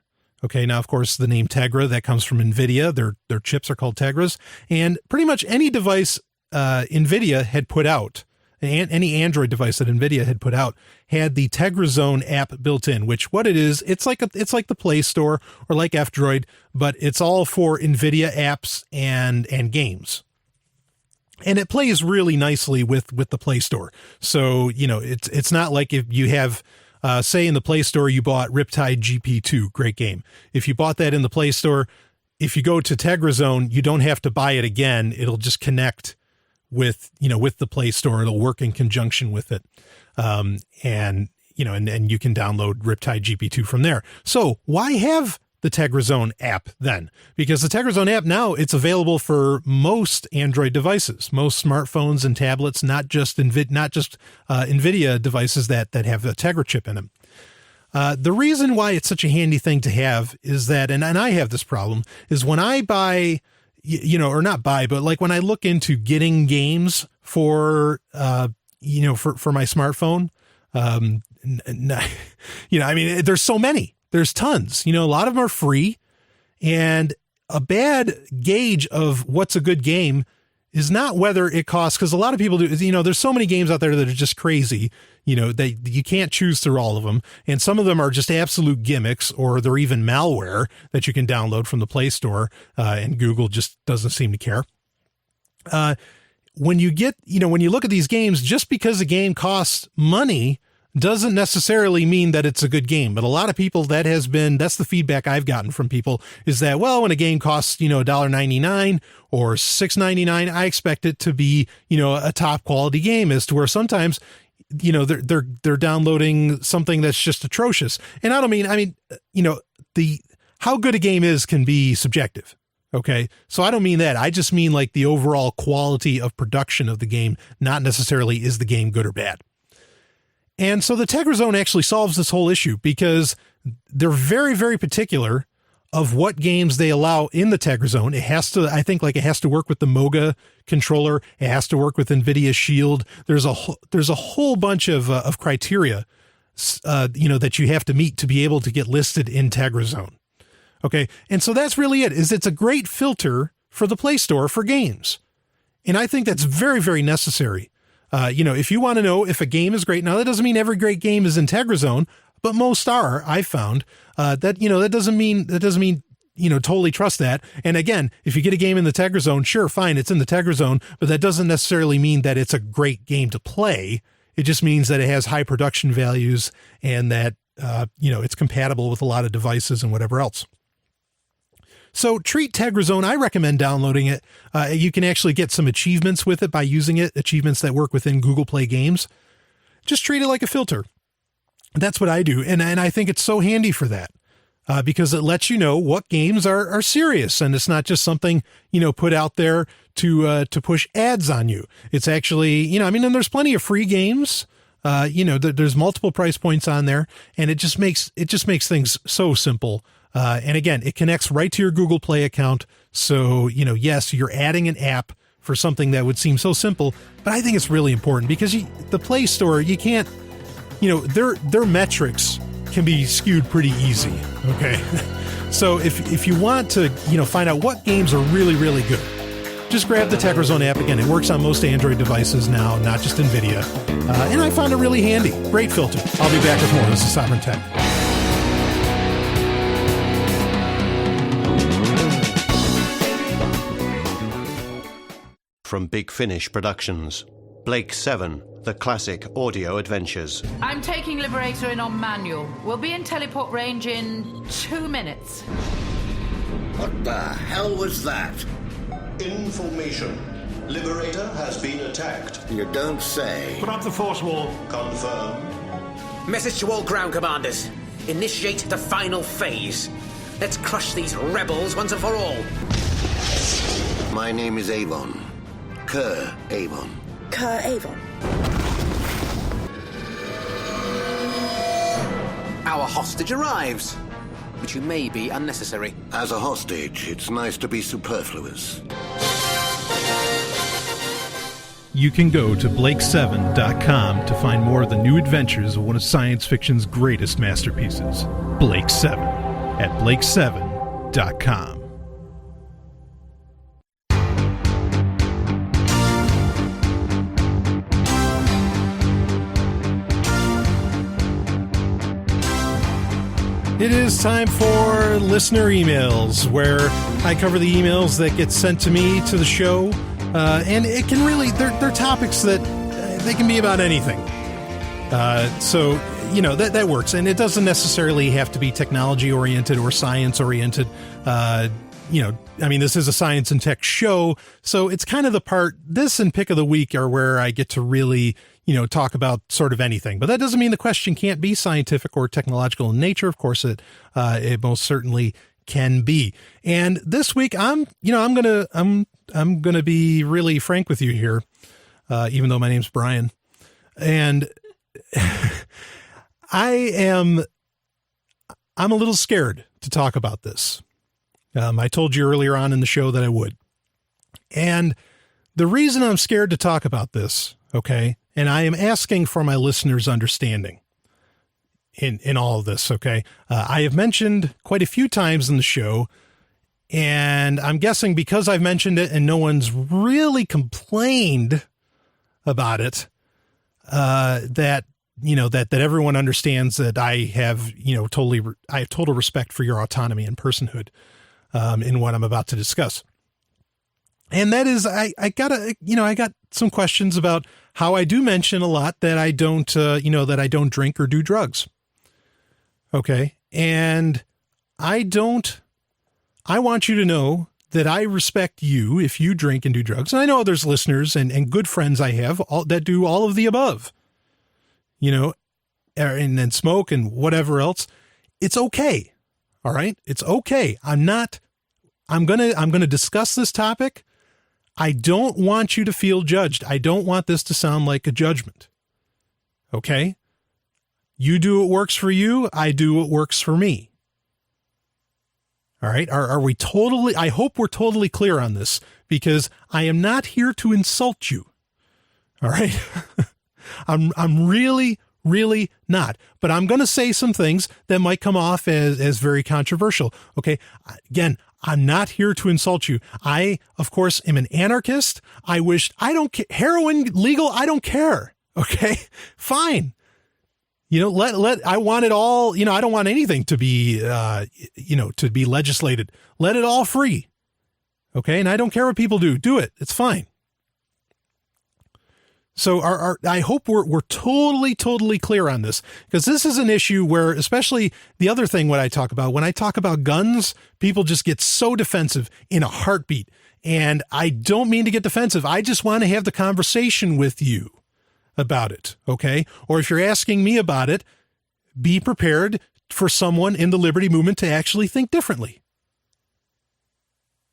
Okay, now, of course, the name Tegra, that comes from NVIDIA. Their chips are called Tegras. And pretty much any device NVIDIA had put out, any Android device that NVIDIA had put out, had the TegraZone app built in, which what it is, it's like the Play Store or like F-Droid, but it's all for NVIDIA apps and games. And it plays really nicely with the Play Store. So, it's not like if you have, say in the Play Store, you bought Riptide GP2, great game. If you bought that in the Play Store, if you go to TegraZone, you don't have to buy it again. It'll just connect with the Play Store. It'll work in conjunction with it. And you can download Riptide GP2 from there. So why have the TegraZone app then? Because the TegraZone app now, it's available for most Android devices, most smartphones and tablets, not just NVIDIA devices that have a Tegra chip in them. The reason why it's such a handy thing to have is that, and I have this problem, is when I buy, or not buy, but like when I look into getting games for my smartphone, there's so many, there's tons, a lot of them are free, and a bad gauge of what's a good game is not whether it costs, because a lot of people do, there's so many games out there that are just crazy, you can't choose through all of them. And some of them are just absolute gimmicks, or they're even malware that you can download from the Play Store. And Google just doesn't seem to care. When you look at these games, just because a game costs money doesn't necessarily mean that it's a good game. But a lot of people, that's the feedback I've gotten from people, is that, well, when a game costs, $1.99 or $6.99, I expect it to be, a top quality game, as to where sometimes, they're downloading something that's just atrocious. And I don't mean, how good a game is can be subjective. Okay. So I don't mean that. I just mean like the overall quality of production of the game, not necessarily is the game good or bad. And so the TegraZone actually solves this whole issue, because they're very, very particular of what games they allow in the TegraZone. It has to, I think, it has to work with the Moga controller. It has to work with NVIDIA Shield. There's a whole bunch of criteria, that you have to meet to be able to get listed in TegraZone. Okay. And so that's really it, is it's a great filter for the Play Store for games. And I think that's very, very necessary. If you want to know if a game is great, now that doesn't mean every great game is in TegraZone, but most are, I found, that doesn't mean, totally trust that. And again, if you get a game in the TegraZone, sure, fine, it's in the TegraZone, but that doesn't necessarily mean that it's a great game to play. It just means that it has high production values and that, it's compatible with a lot of devices and whatever else. So treat TegraZone. I recommend downloading it. You can actually get some achievements with it by using it, achievements that work within Google Play Games. Just treat it like a filter. That's what I do. And I think it's so handy for that. because it lets you know what games are serious, and it's not just something, put out there to push ads on you. It's actually, and there's plenty of free games. There's multiple price points on there, and it just makes things so simple. And again, it connects right to your Google Play account. So, yes, you're adding an app for something that would seem so simple, but I think it's really important because the Play Store, you can't, their metrics can be skewed pretty easy. Okay. So if you want to, find out what games are really, really good, just grab the TegraZone app. Again, it works on most Android devices now, not just NVIDIA. And I found it really handy. Great filter. I'll be back with more. This is Sovryn Tech. From Big Finish Productions, Blake 7, The Classic Audio Adventures. I'm taking Liberator in on manual. We'll be in teleport range in 2 minutes. What the hell was that? Information. Liberator has been attacked. You don't say. Put up the force wall. Confirmed. Message to all ground commanders. Initiate the final phase. Let's crush these rebels once and for all. My name is Avon. cYwaOU. cYwaOU. Our hostage arrives, which you may be unnecessary. As a hostage, it's nice to be superfluous. You can go to Blake7.com to find more of the new adventures of one of science fiction's greatest masterpieces, Blake 7, at Blake7.com. It is time for listener emails, where I cover the emails that get sent to me to the show, and it can really, they're topics that they can be about anything. So, that works, and it doesn't necessarily have to be technology-oriented or science-oriented. This is a science and tech show, so it's kind of the part, this and Pick of the Week are where I get to really, talk about sort of anything. But that doesn't mean the question can't be scientific or technological in nature. Of course, it most certainly can be. And this week, I'm gonna be really frank with you here, even though my name's Brian, and I'm a little scared to talk about this. I told you earlier on in the show that I would. And the reason I'm scared to talk about this, okay, and I am asking for my listeners' understanding in all of this, okay, I have mentioned quite a few times in the show, and I'm guessing because I've mentioned it and no one's really complained about it, that everyone understands that I have, I have total respect for your autonomy and personhood. In what I'm about to discuss. And that is, I got some questions about how I do mention a lot that I don't, that I don't drink or do drugs. Okay. And I want you to know that I respect you if you drink and do drugs. And I know there's listeners and good friends I have that do all of the above, and then smoke and whatever else. It's okay. All right. It's okay. I'm going to discuss this topic. I don't want you to feel judged. I don't want this to sound like a judgment. Okay. You do what works for you. I do what works for me. All right. Are we totally, I hope we're totally clear on this, because I am not here to insult you. All right. I'm really not, but I'm going to say some things that might come off as very controversial. Okay. Again, I'm not here to insult you. I, of course, am an anarchist. I don't care. Heroin legal. I don't care. Okay, fine. I want it all, I don't want anything to be, to be legislated. Let it all free. Okay. And I don't care what people do. Do it. It's fine. So I hope we're totally clear on this, because this is an issue where, especially the other thing, when I talk about guns, people just get so defensive in a heartbeat. And I don't mean to get defensive. I just want to have the conversation with you about it. Okay. Or if you're asking me about it, be prepared for someone in the liberty movement to actually think differently.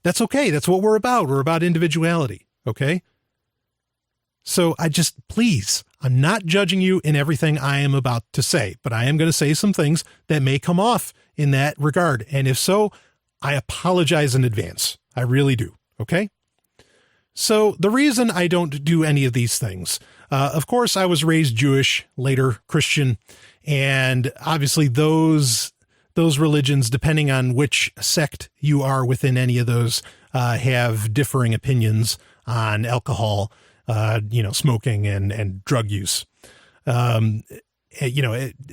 That's okay. That's what we're about. We're about individuality. Okay. So please, I'm not judging you in everything I am about to say, but I am going to say some things that may come off in that regard. And if so, I apologize in advance. I really do. Okay. So the reason I don't do any of these things, of course, I was raised Jewish, later Christian, and obviously those religions, depending on which sect you are within any of those, have differing opinions on alcohol, smoking and drug use.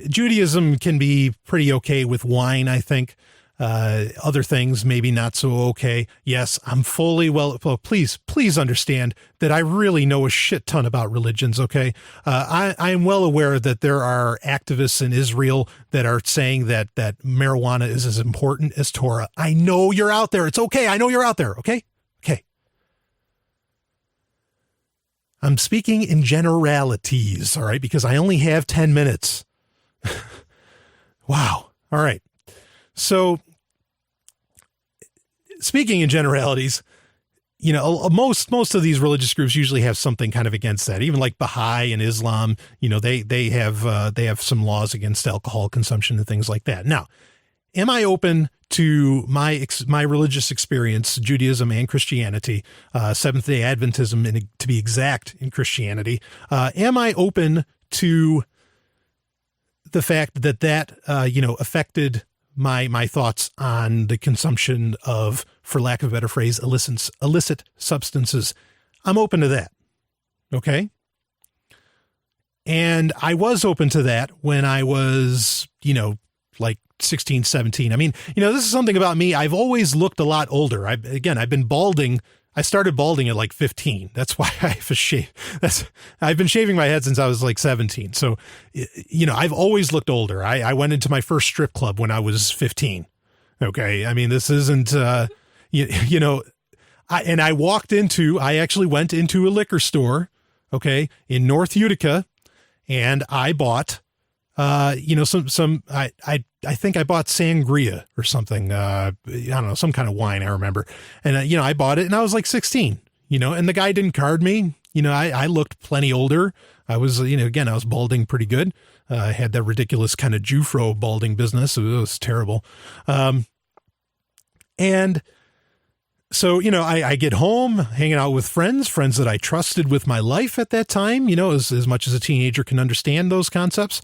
Judaism can be pretty okay with wine, I think. Other things, maybe not so okay. Yes, I'm please understand that I really know a shit ton about religions. Okay. I am well aware that there are activists in Israel that are saying that marijuana is as important as Torah. I know you're out there. It's okay. I know you're out there. Okay. Okay. I'm speaking in generalities. All right. Because I only have 10 minutes. Wow. All right. So, speaking in generalities, most of these religious groups usually have something kind of against that. Even like Baha'i and Islam, they have some laws against alcohol consumption and things like that. Now, am I open to my religious experience, Judaism and Christianity, Seventh-day Adventism, to be exact, in Christianity? Am I open to the fact that affected my thoughts on the consumption of, for lack of a better phrase, illicit substances? I'm open to that. Okay. And I was open to that when I was, like 16, 17. I mean, this is something about me. I've always looked a lot older. I've been balding. I started balding at like 15. That's why I have a shave. I've been shaving my head since I was like 17. So, I've always looked older. I went into my first strip club when I was 15. Okay. I mean, this isn't, I actually went into a liquor store, okay, in North Utica, and I bought, I think I bought sangria or something. I don't know, some kind of wine, I remember. And, I bought it and I was like 16, and the guy didn't card me. I looked plenty older. I was, I was balding pretty good. I had that ridiculous kind of Jufro balding business. It was terrible. And so, I get home hanging out with friends that I trusted with my life at that time, as much as a teenager can understand those concepts.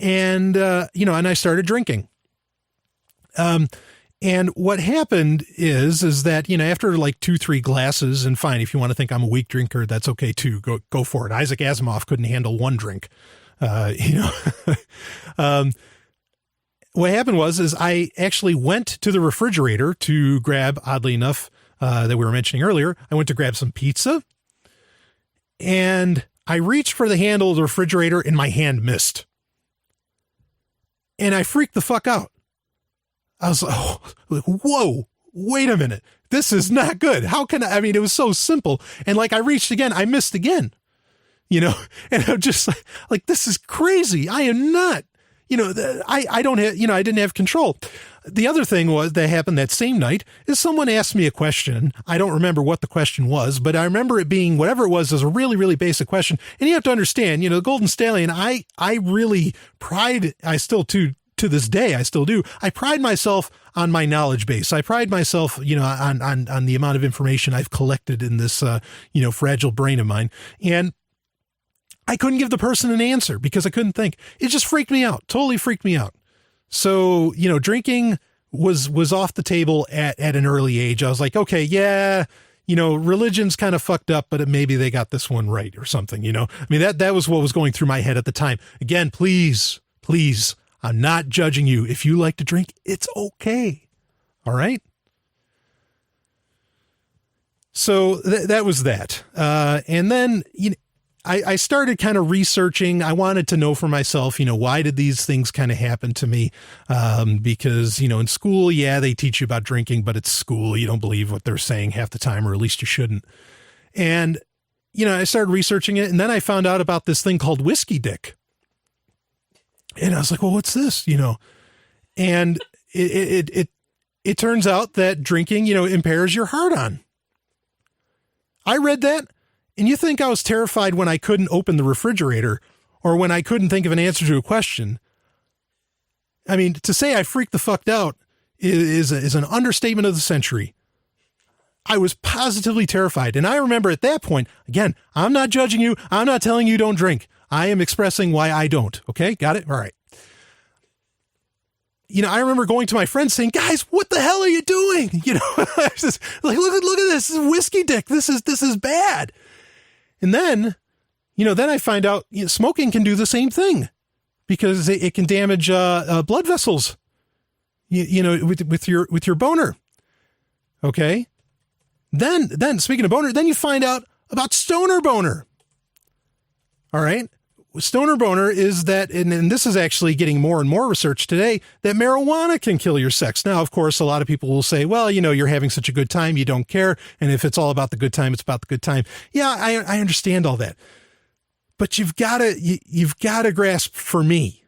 And, and I started drinking. And what happened is that, after like 2-3 glasses, and fine, if you want to think I'm a weak drinker, that's okay too. Go for it. Isaac Asimov couldn't handle one drink. What happened was I actually went to the refrigerator to grab, oddly enough, that we were mentioning earlier, I went to grab some pizza, and I reached for the handle of the refrigerator and my hand missed. And I freaked the fuck out. I was like, whoa, wait a minute. This is not good. How can I mean, it was so simple. And like I reached again, I missed again, and I'm just like, this is crazy. I am not, I don't have, I didn't have control. The other thing that happened that same night is someone asked me a question. I don't remember what the question was, but I remember it being whatever it was a really, really basic question. And you have to understand, the Golden Stallion, I really I still to this day, I still do. I pride myself on my knowledge base. I pride myself, on the amount of information I've collected in this, fragile brain of mine. And I couldn't give the person an answer because I couldn't think. It just freaked me out. Totally freaked me out. So, drinking was off the table at an early age. I was like, okay, yeah, religion's kind of fucked up, but maybe they got this one right or something, I mean, that was what was going through my head at the time. Again, please, I'm not judging you. If you like to drink, it's okay. All right. So that was that. And then, I started kind of researching. I wanted to know for myself, why did these things kind of happen to me? Because, in school, yeah, they teach you about drinking, but it's school. You don't believe what they're saying half the time, or at least you shouldn't. And, I started researching it, and then I found out about this thing called whiskey dick. And I was like, well, what's this? And it turns out that drinking, impairs your heart-on. I read that, and you think I was terrified when I couldn't open the refrigerator or when I couldn't think of an answer to a question. I mean, to say I freaked the fuck out is an understatement of the century. I was positively terrified. And I remember at that point, again, I'm not judging you. I'm not telling you don't drink. I am expressing why I don't. Okay. Got it? All right. I remember going to my friends saying, guys, what the hell are you doing? I was just like, look at this. This is whiskey dick. This is bad. And then, then I find out smoking can do the same thing because it can damage blood vessels, with your boner. Okay. Then speaking of boner, then you find out about stoner boner. All right. Stoner boner is that, and this is actually getting more and more research today, that marijuana can kill your sex. Now, of course, a lot of people will say, well, you're having such a good time, you don't care. And if it's all about the good time, it's about the good time. Yeah, I understand all that. But you've got to grasp for me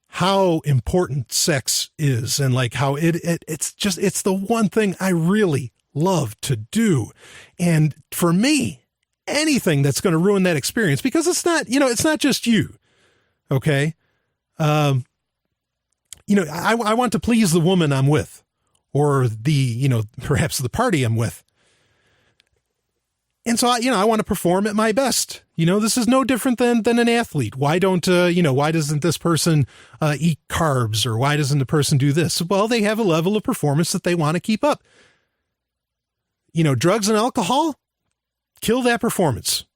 how important sex is and like how it's the one thing I really love to do. And for me, anything that's going to ruin that experience, because it's not just you. Okay. I want to please the woman I'm with or perhaps the party I'm with. And so, I want to perform at my best. This is no different than an athlete. Why doesn't this person eat carbs, or why doesn't the person do this? Well, they have a level of performance that they want to keep up. Drugs and alcohol kill that performance.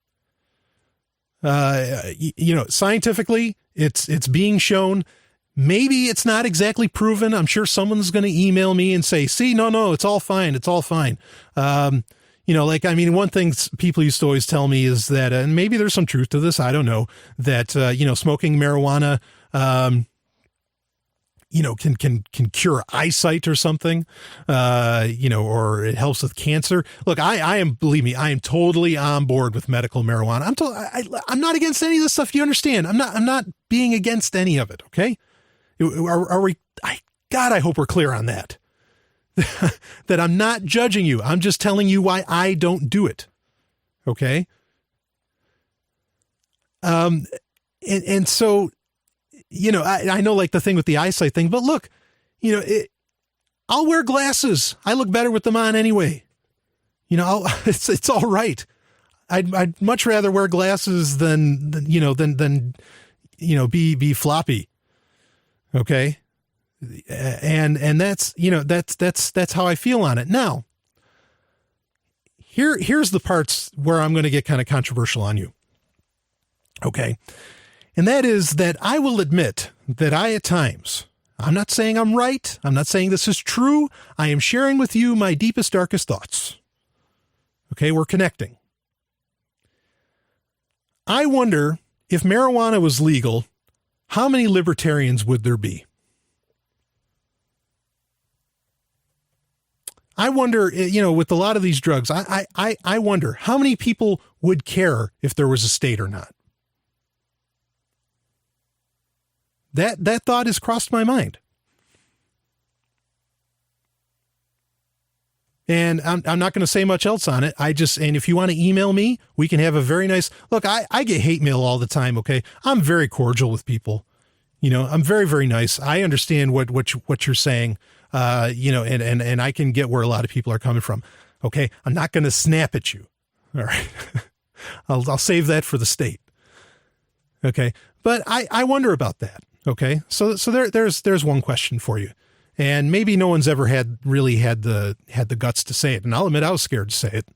Scientifically, it's being shown. Maybe it's not exactly proven. I'm sure someone's going to email me and say, see, no, it's all fine. It's all fine. One thing people used to always tell me is that, and maybe there's some truth to this, I don't know, that, smoking marijuana, can cure eyesight or something, or it helps with cancer. Look, believe me, I am totally on board with medical marijuana. I'm not against any of this stuff. You understand? I'm not being against any of it. Okay. Are we, I hope we're clear on that. That I'm not judging you. I'm just telling you why I don't do it. Okay. And so, I know like the thing with the eyesight thing, but look, I'll wear glasses. I look better with them on anyway. It's all right. I'd much rather wear glasses than be floppy. Okay. And that's how I feel on it. Now, here's the parts where I'm going to get kind of controversial on you. Okay. And that is that I will admit that I, at times, I'm not saying I'm right. I'm not saying this is true. I am sharing with you my deepest, darkest thoughts. Okay. We're connecting. I wonder if marijuana was legal, how many libertarians would there be? I wonder, with a lot of these drugs, I wonder how many people would care if there was a state or not. That thought has crossed my mind. And I'm not going to say much else on it. And if you want to email me, we can have a very nice look. I get hate mail all the time. Okay. I'm very cordial with people. I'm very, very nice. I understand what you're saying. And I can get where a lot of people are coming from. Okay. I'm not going to snap at you. All right. I'll save that for the state. Okay. But I wonder about that. Okay. So there's one question for you, and maybe no one's ever had the guts to say it. And I'll admit I was scared to say it,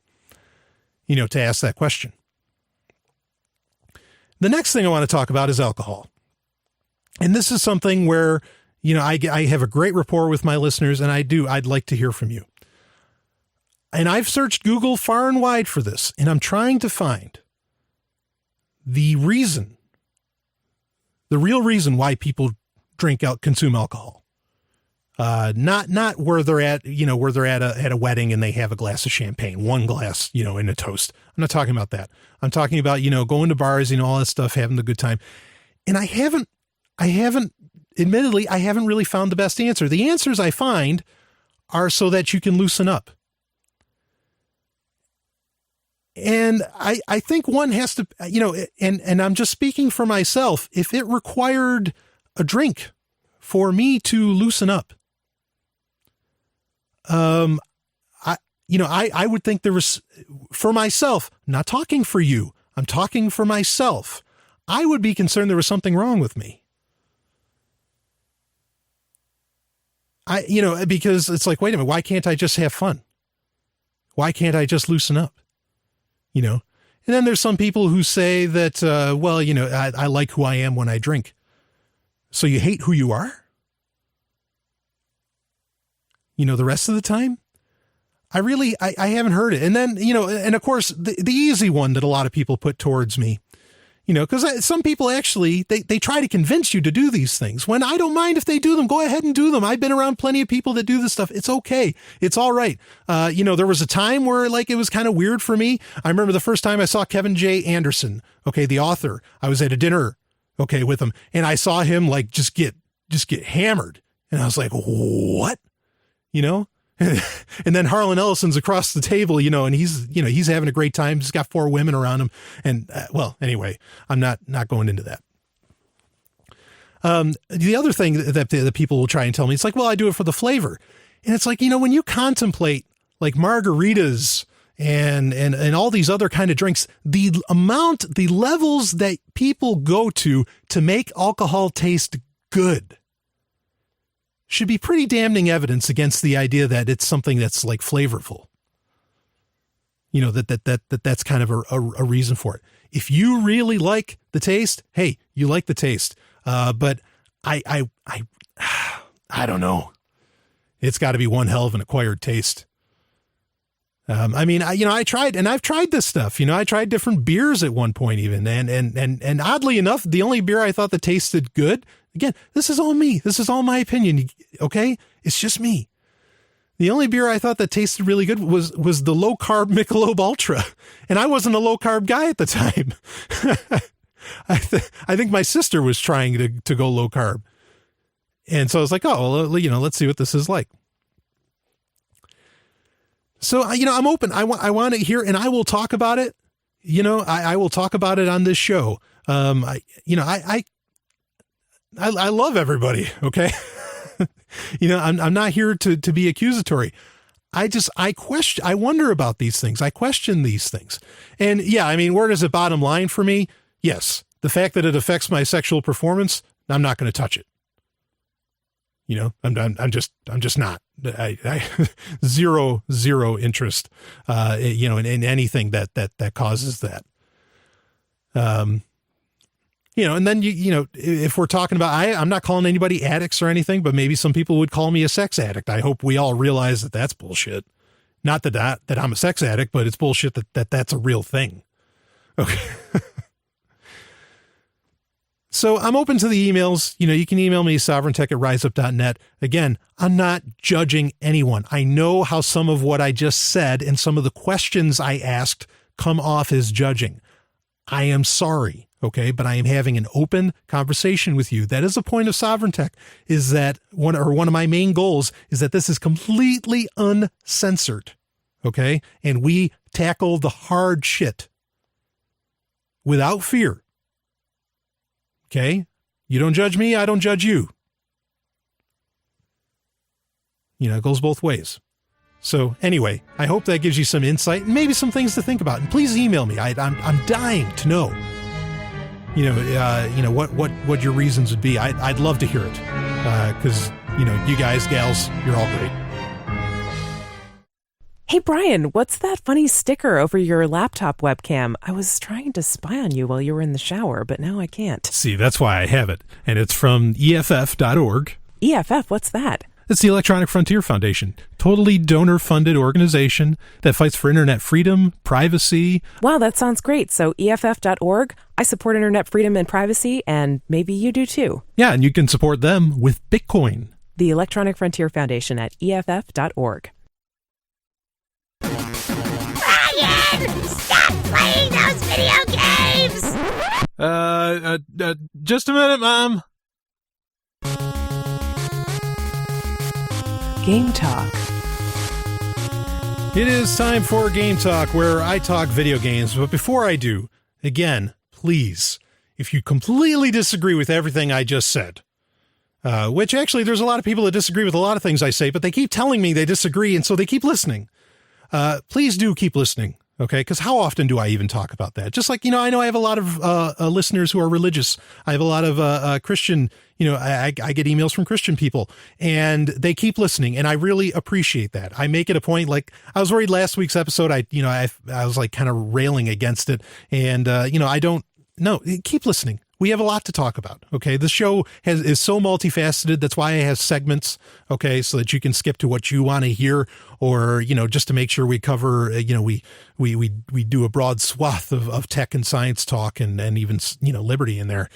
to ask that question. The next thing I want to talk about is alcohol. And this is something where, I have a great rapport with my listeners, and I'd like to hear from you. And I've searched Google far and wide for this, and I'm trying to find the real reason why people consume alcohol. Not where they're at, where they're at a wedding and they have a glass of champagne, one glass, in a toast. I'm not talking about that. I'm talking about, going to bars, all that stuff, having the good time. And I haven't admittedly, I haven't really found the best answer. The answers I find are so that you can loosen up. And I think one has to, and I'm just speaking for myself. If it required a drink for me to loosen up, I would think there was, for myself, not talking for you, I'm talking for myself. I would be concerned there was something wrong with me. Because it's like, wait a minute, why can't I just have fun? Why can't I just loosen up? And then there's some people who say that, I like who I am when I drink. So you hate who you are? The rest of the time? I haven't heard it. And then, and of course, the easy one that a lot of people put towards me, because some people actually, they try to convince you to do these things. When I don't mind if they do them, go ahead and do them. I've been around plenty of people that do this stuff. It's okay. It's all right. There was a time where it was kind of weird for me. I remember the first time I saw Kevin J. Anderson, the author. I was at a dinner, with him, and I saw him just get hammered. And I was like, what? And then Harlan Ellison's across the table, and he's having a great time. He's got 4 women around him. And anyway, I'm not going into that. The other thing that the people will try and tell me, it's like, well, I do it for the flavor. And it's like, when you contemplate like margaritas and all these other kind of drinks, the levels that people go to make alcohol taste good should be pretty damning evidence against the idea that it's something that's like flavorful. That's kind of a reason for it. If you really like the taste, hey, you like the taste. But I don't know. It's got to be one hell of an acquired taste. I tried, and I've tried this stuff. I tried different beers at one point even, and oddly enough, the only beer I thought that tasted good. Again, this is all me. This is all my opinion. Okay, it's just me. The only beer I thought that tasted really good was the low carb Michelob Ultra, and I wasn't a low carb guy at the time. I think my sister was trying to go low carb, and so I was like, oh, well, let's see what this is like. So, I'm open. I want to hear, and I will talk about it. I will talk about it on this show. I love everybody. Okay. I'm not here to be accusatory. I wonder about these things. I question these things. And yeah, where does it bottom line for me? Yes. The fact that it affects my sexual performance, I'm not going to touch it. I'm just not. I zero interest, in anything that causes that. And then if we're talking about, I'm not calling anybody addicts or anything, but maybe some people would call me a sex addict. I hope we all realize that that's bullshit. Not that I'm a sex addict, but it's bullshit that's a real thing. Okay. So I'm open to the emails. You can email me sovereigntech@riseup.net. Again, I'm not judging anyone. I know how some of what I just said and some of the questions I asked come off as judging. I am sorry. Okay. But I am having an open conversation with you. That is the point of Sovereign Tech, is that one of my main goals is that this is completely uncensored. Okay. And we tackle the hard shit without fear. Okay. You don't judge me. I don't judge you. It goes both ways. So anyway, I hope that gives you some insight and maybe some things to think about. And please email me. I'm dying to know, what your reasons would be. I'd love to hear it. Cause you guys, gals, you're all great. Hey, Brian, what's that funny sticker over your laptop webcam? I was trying to spy on you while you were in the shower, but now I can't. See, that's why I have it. And it's from EFF.org. EFF, what's that? It's the Electronic Frontier Foundation, totally donor-funded organization that fights for internet freedom, privacy. Wow, that sounds great. So EFF.org, I support internet freedom and privacy, and maybe you do too. Yeah, and you can support them with Bitcoin. The Electronic Frontier Foundation at EFF.org. Brian! Stop playing those video games! Just a minute, Mom. Game Talk. It is time for Game Talk, where I talk video games. But before I do, again, please, if you completely disagree with everything I just said, which actually there's a lot of people that disagree with a lot of things I say, but they keep telling me they disagree, and so they keep listening. Please do keep listening, okay? Because how often do I even talk about that? Just like, I know I have a lot of listeners who are religious. I have a lot of Christian, I get emails from Christian people, and they keep listening, and I really appreciate that. I make it a point, like, I was worried last week's episode, I was like kind of railing against it, and, I don't, no, keep listening. We have a lot to talk about, okay? The show is so multifaceted. That's why it has segments, okay, so that you can skip to what you want to hear, or, just to make sure we cover, we do a broad swath of tech and science talk, and even, liberty in there.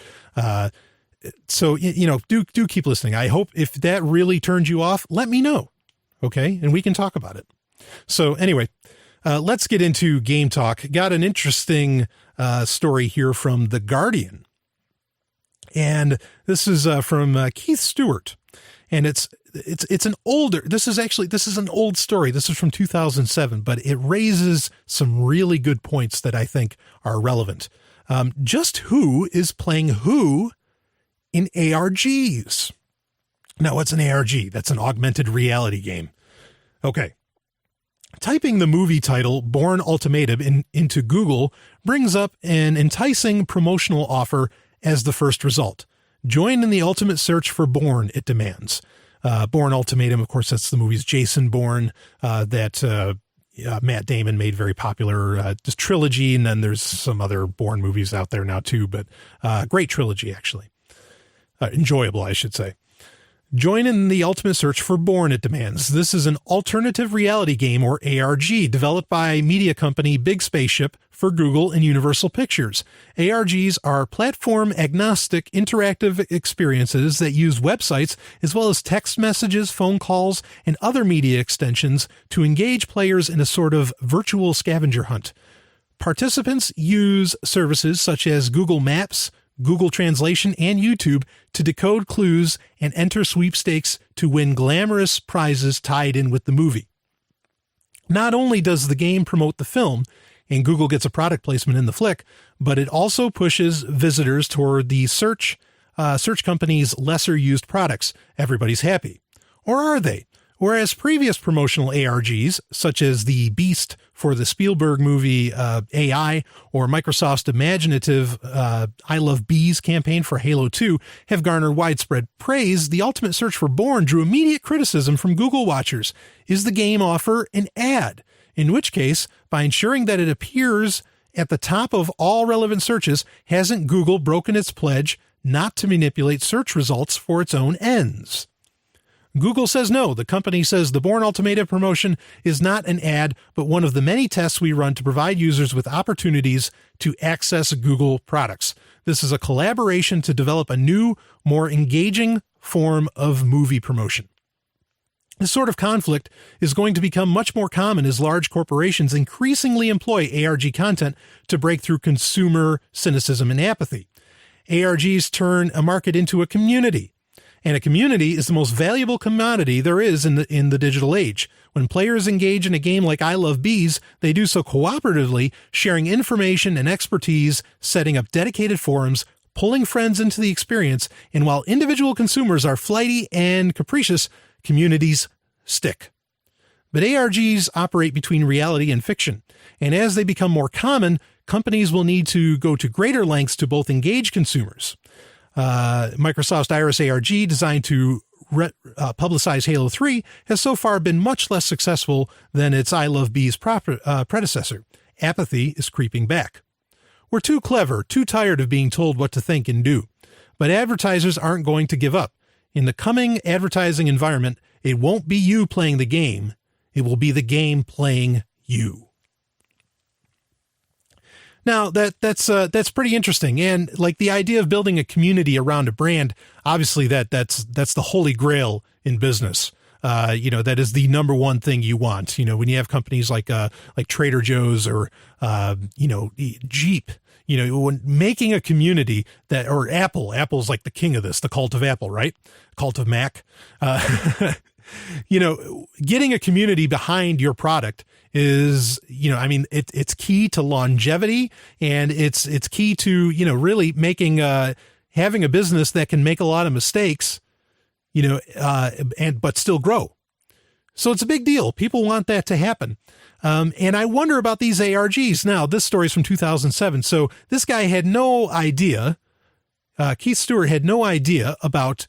So, do keep listening. I hope if that really turned you off, let me know, okay? And we can talk about it. So anyway, let's get into Game Talk. Got an interesting story here from The Guardian. And this is from Keith Stewart, and it's an older. This is an old story. This is from 2007, but it raises some really good points that I think are relevant. Just who is playing who in ARGs? Now, what's an ARG? That's an augmented reality game. Okay. Typing the movie title Bourne Ultimatum into Google brings up an enticing promotional offer as the first result. Join in the ultimate search for Bourne, it demands. Bourne Ultimatum, of course, that's the movie's Jason Bourne that Matt Damon made very popular, this trilogy, and then there's some other Bourne movies out there now too, but great trilogy, actually. Enjoyable, I should say. Join in the ultimate search for Bourne, it demands. This is an alternative reality game, or ARG, developed by media company Big Spaceship for Google and Universal Pictures. ARGs are platform-agnostic interactive experiences that use websites as well as text messages, phone calls, and other media extensions to engage players in a sort of virtual scavenger hunt. Participants use services such as Google Maps, Google Translation, and YouTube to decode clues and enter sweepstakes to win glamorous prizes tied in with the movie. Not only does the game promote the film, and Google gets a product placement in the flick, but it also pushes visitors toward the search company's lesser used products. Everybody's happy. Or are they? Whereas previous promotional ARGs, such as the Beast for the Spielberg movie AI, or Microsoft's imaginative I Love Bees campaign for Halo 2, have garnered widespread praise, the ultimate search for Bourne drew immediate criticism from Google watchers. Is the game offer an ad? In which case, by ensuring that it appears at the top of all relevant searches, hasn't Google broken its pledge not to manipulate search results for its own ends? Google says no. The company says the Bourne Ultimatum promotion is not an ad, but one of the many tests we run to provide users with opportunities to access Google products. This is a collaboration to develop a new, more engaging form of movie promotion. This sort of conflict is going to become much more common as large corporations increasingly employ ARG content to break through consumer cynicism and apathy. ARGs turn a market into a community. And a community is the most valuable commodity there is in the digital age. When players engage in a game like I Love Bees, they do so cooperatively, sharing information and expertise, setting up dedicated forums, pulling friends into the experience, and while individual consumers are flighty and capricious, communities stick. But ARGs operate between reality and fiction, and as they become more common, companies will need to go to greater lengths to both engage consumers. Microsoft's Iris ARG, designed to publicize Halo 3, has so far been much less successful than its I Love Bees predecessor. Apathy is creeping back. We're too clever, too tired of being told what to think and do. But advertisers aren't going to give up. In the coming advertising environment, it won't be you playing the game. It will be the game playing you. Now, that's pretty interesting. And like the idea of building a community around a brand, obviously that's the holy grail in business. That is the number one thing you want. When you have companies like Trader Joe's or, Jeep, when making a community or Apple's like the king of this, the cult of Apple, right? Cult of Mac. getting a community behind your product is, it's key to longevity, and it's key to, really making, having a business that can make a lot of mistakes, but still grow. So it's a big deal. People want that to happen. And I wonder about these ARGs. Now, this story is from 2007. So this guy had no idea. Keith Stewart had no idea about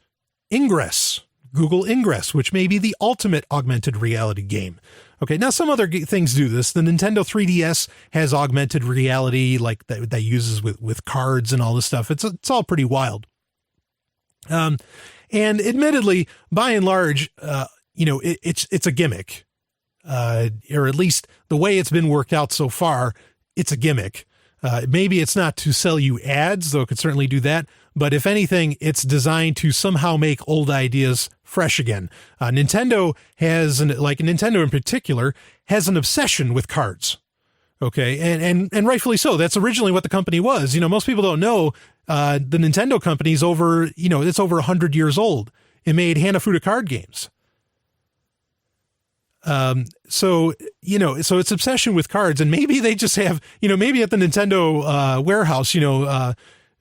Ingress, Google Ingress, which may be the ultimate augmented reality game. Okay, now some other things do this. The Nintendo 3DS has augmented reality, like that uses with cards and all this stuff. It's all pretty wild. And admittedly, by and large, it's a gimmick, or at least the way it's been worked out so far, it's a gimmick. Maybe it's not to sell you ads, though it could certainly do that. But if anything, it's designed to somehow make old ideas fresh again. Nintendo Nintendo in particular has an obsession with cards. Okay. And rightfully so. That's originally what the company was. Most people don't know, the Nintendo company's over, it's over 100 years old. It made Hanafuda card games. So it's obsession with cards, and maybe they just have, maybe at the Nintendo, warehouse,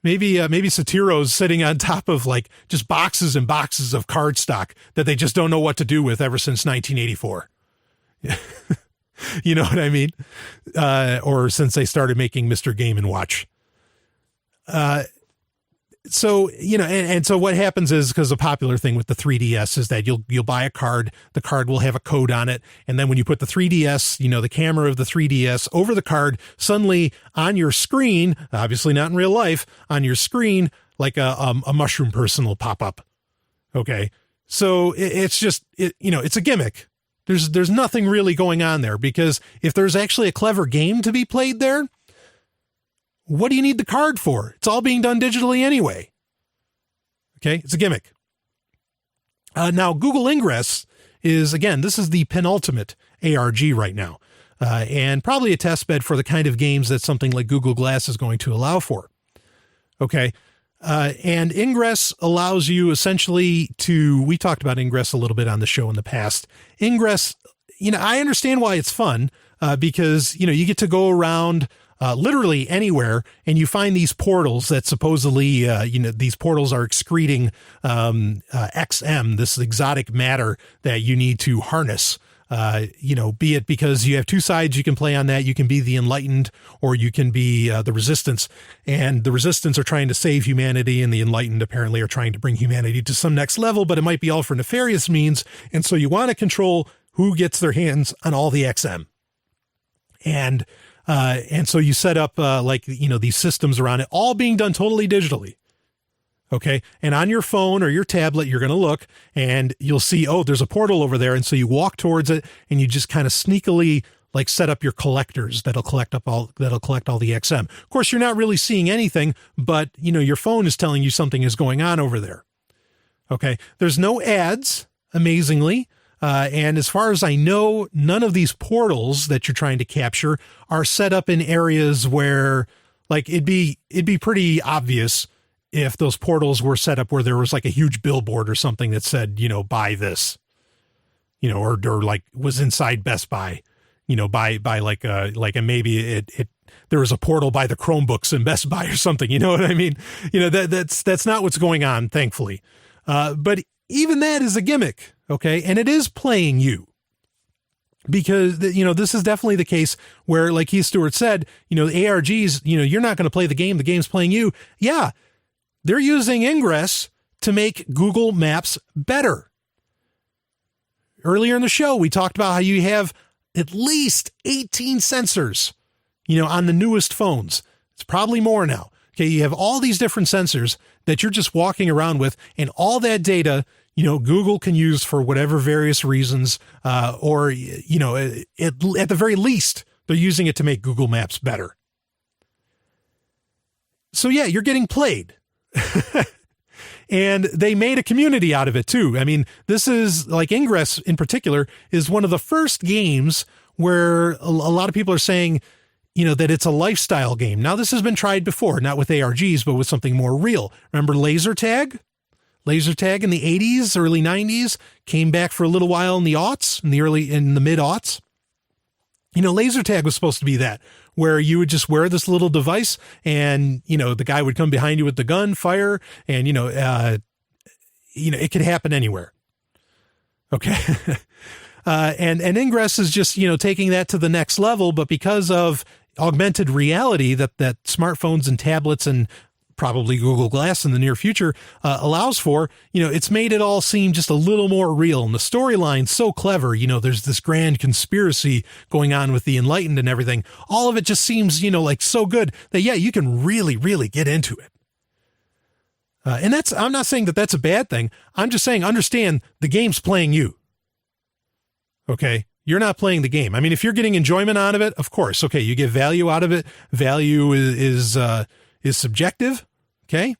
maybe Satiro's sitting on top of like just boxes and boxes of card stock that they just don't know what to do with ever since 1984. You know what I mean? Or since they started making Mr. Game & Watch. So, and so what happens is, because the popular thing with the 3DS is that you'll buy a card, the card will have a code on it. And then when you put the 3DS, the camera of the 3DS over the card, suddenly on your screen, obviously not in real life, on your screen, like a mushroom person will pop up. Okay. So it's just, it's a gimmick. There's nothing really going on there, because if there's actually a clever game to be played there, what do you need the card for? It's all being done digitally anyway. Okay, it's a gimmick. Now, Google Ingress is, again, this is the penultimate ARG right now, and probably a test bed for the kind of games that something like Google Glass is going to allow for. Okay, and Ingress allows you essentially to, we talked about Ingress a little bit on the show in the past. Ingress, I understand why it's fun, because, you get to go around literally anywhere, and you find these portals that supposedly, these portals are excreting XM, this exotic matter that you need to harness. Be it because you have two sides you can play on that. You can be the Enlightened, or you can be the Resistance. And the Resistance are trying to save humanity, and the Enlightened apparently are trying to bring humanity to some next level, but it might be all for nefarious means. And so you want to control who gets their hands on all the XM. And so you set up, these systems around it, all being done totally digitally. Okay. And on your phone or your tablet, you're going to look and you'll see, oh, there's a portal over there. And so you walk towards it, and you just kind of sneakily set up your collectors that'll collect all the XM. Of course, you're not really seeing anything, but your phone is telling you something is going on over there. Okay. There's no ads, amazingly. And as far as I know, none of these portals that you're trying to capture are set up in areas where, it'd be pretty obvious if those portals were set up where there was a huge billboard or something that said, buy this, or was inside Best Buy, by maybe there was a portal by the Chromebooks in Best Buy or something, you know what I mean? That's not what's going on, thankfully. But even that is a gimmick. Okay. And it is playing you, because, this is definitely the case where, like Keith Stewart said, ARGs, you're not going to play the game. The game's playing you. Yeah. They're using Ingress to make Google Maps better. Earlier in the show, we talked about how you have at least 18 sensors, on the newest phones. It's probably more now. Okay. You have all these different sensors that you're just walking around with, and all that data, Google can use for whatever various reasons, or, at the very least, they're using it to make Google Maps better. So yeah, you're getting played. And they made a community out of it too. I mean, this is Ingress in particular is one of the first games where a lot of people are saying, that it's a lifestyle game. Now, this has been tried before, not with ARGs, but with something more real. Remember laser tag? Laser tag in the 80s, early 90s, came back for a little while in the aughts, in the mid aughts. Laser tag was supposed to be that, where you would just wear this little device and, the guy would come behind you with the gun, fire, and, it could happen anywhere. Okay. And Ingress is just, taking that to the next level, but because of augmented reality that smartphones and tablets and probably Google Glass in the near future allows for, it's made it all seem just a little more real. And the storyline's so clever. There's this grand conspiracy going on with the enlightened and everything. All of it just seems, like so good that, yeah, you can really, really get into it. And I'm not saying that that's a bad thing. I'm just saying, understand the game's playing you. Okay. You're not playing the game. I mean, if you're getting enjoyment out of it, of course. Okay. You get value out of it. Value is subjective. Okay.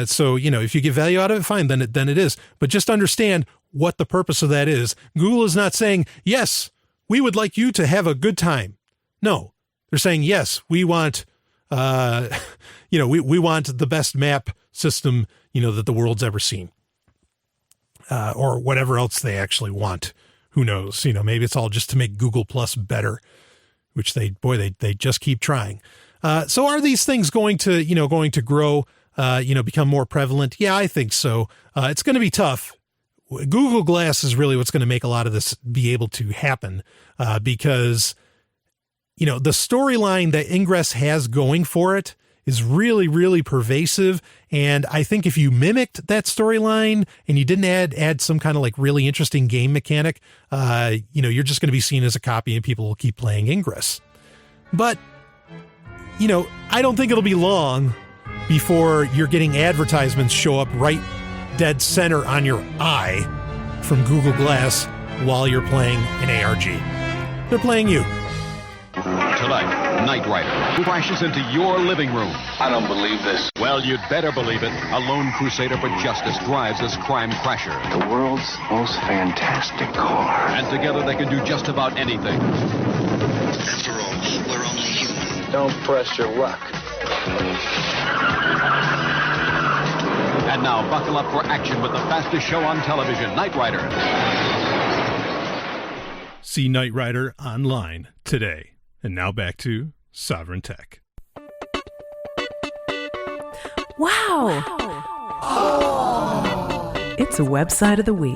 So, if you get value out of it, fine, then it is. But just understand what the purpose of that is. Google is not saying, yes, we would like you to have a good time. No, they're saying, yes, we want, we want the best map system, that the world's ever seen, or whatever else they actually want. Who knows? Maybe it's all just to make Google Plus better, which they just keep trying. So are these things going to grow, become more prevalent? Yeah, I think so. It's going to be tough. Google Glass is really what's going to make a lot of this be able to happen, because, the storyline that Ingress has going for it is really, really pervasive. And I think if you mimicked that storyline and you didn't add some kind of like really interesting game mechanic, you're just going to be seen as a copy and people will keep playing Ingress. But, I don't think it'll be long before you're getting advertisements show up right dead center on your eye from Google Glass while you're playing an ARG. They're playing you. Tonight, Knight Rider crashes into your living room. I don't believe this. Well, you'd better believe it. A lone crusader for justice drives this crime crasher. The world's most fantastic car. And together they can do just about anything. After all, we're only human. Don't press your luck. And now, buckle up for action with the fastest show on television, Knight Rider. See Knight Rider online today. And now back to Sovryn Tech. Wow. Oh. It's a website of the week.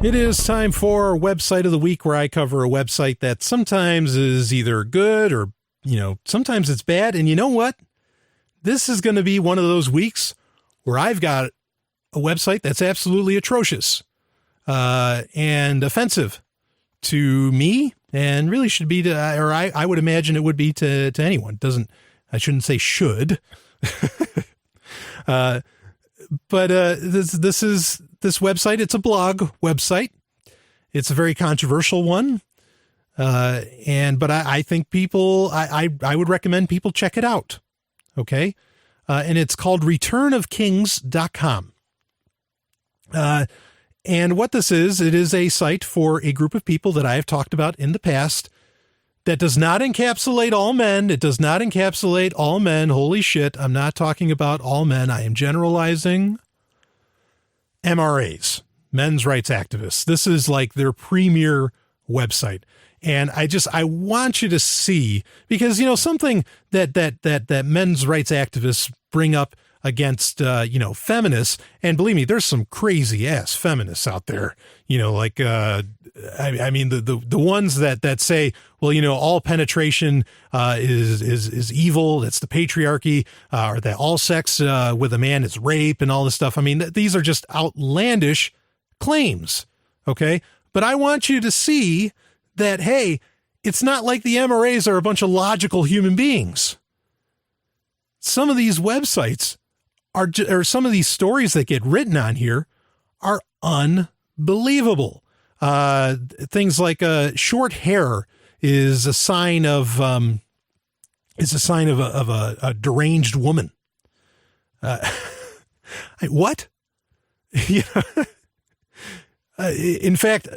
It is time for Website of the Week, where I cover a website that sometimes is either good or, sometimes it's bad. And you know what? This is going to be one of those weeks where I've got a website that's absolutely atrocious and offensive to me, and really should be to, or I would imagine it would be to anyone. I shouldn't say should, but this website, it's a blog website. It's a very controversial one. But I think people, I would recommend people check it out. Okay. And it's called returnofkings.com. And what this is, it is a site for a group of people that I have talked about in the past that does not encapsulate all men. It does not encapsulate all men. Holy shit. I'm not talking about all men. I am generalizing MRAs, men's rights activists. This is like their premier website. And I want you to see, because, something that men's rights activists bring up against, feminists. And believe me, there's some crazy ass feminists out there, the ones that say, well, all penetration, is evil. That's the patriarchy, or that all sex, with a man is rape and all this stuff. I mean, these are just outlandish claims. Okay. But I want you to see that, hey, it's not like the MRAs are a bunch of logical human beings. Some of these websites or some of these stories that get written on here are unbelievable. Things like short hair is a sign of a deranged woman. What? In fact,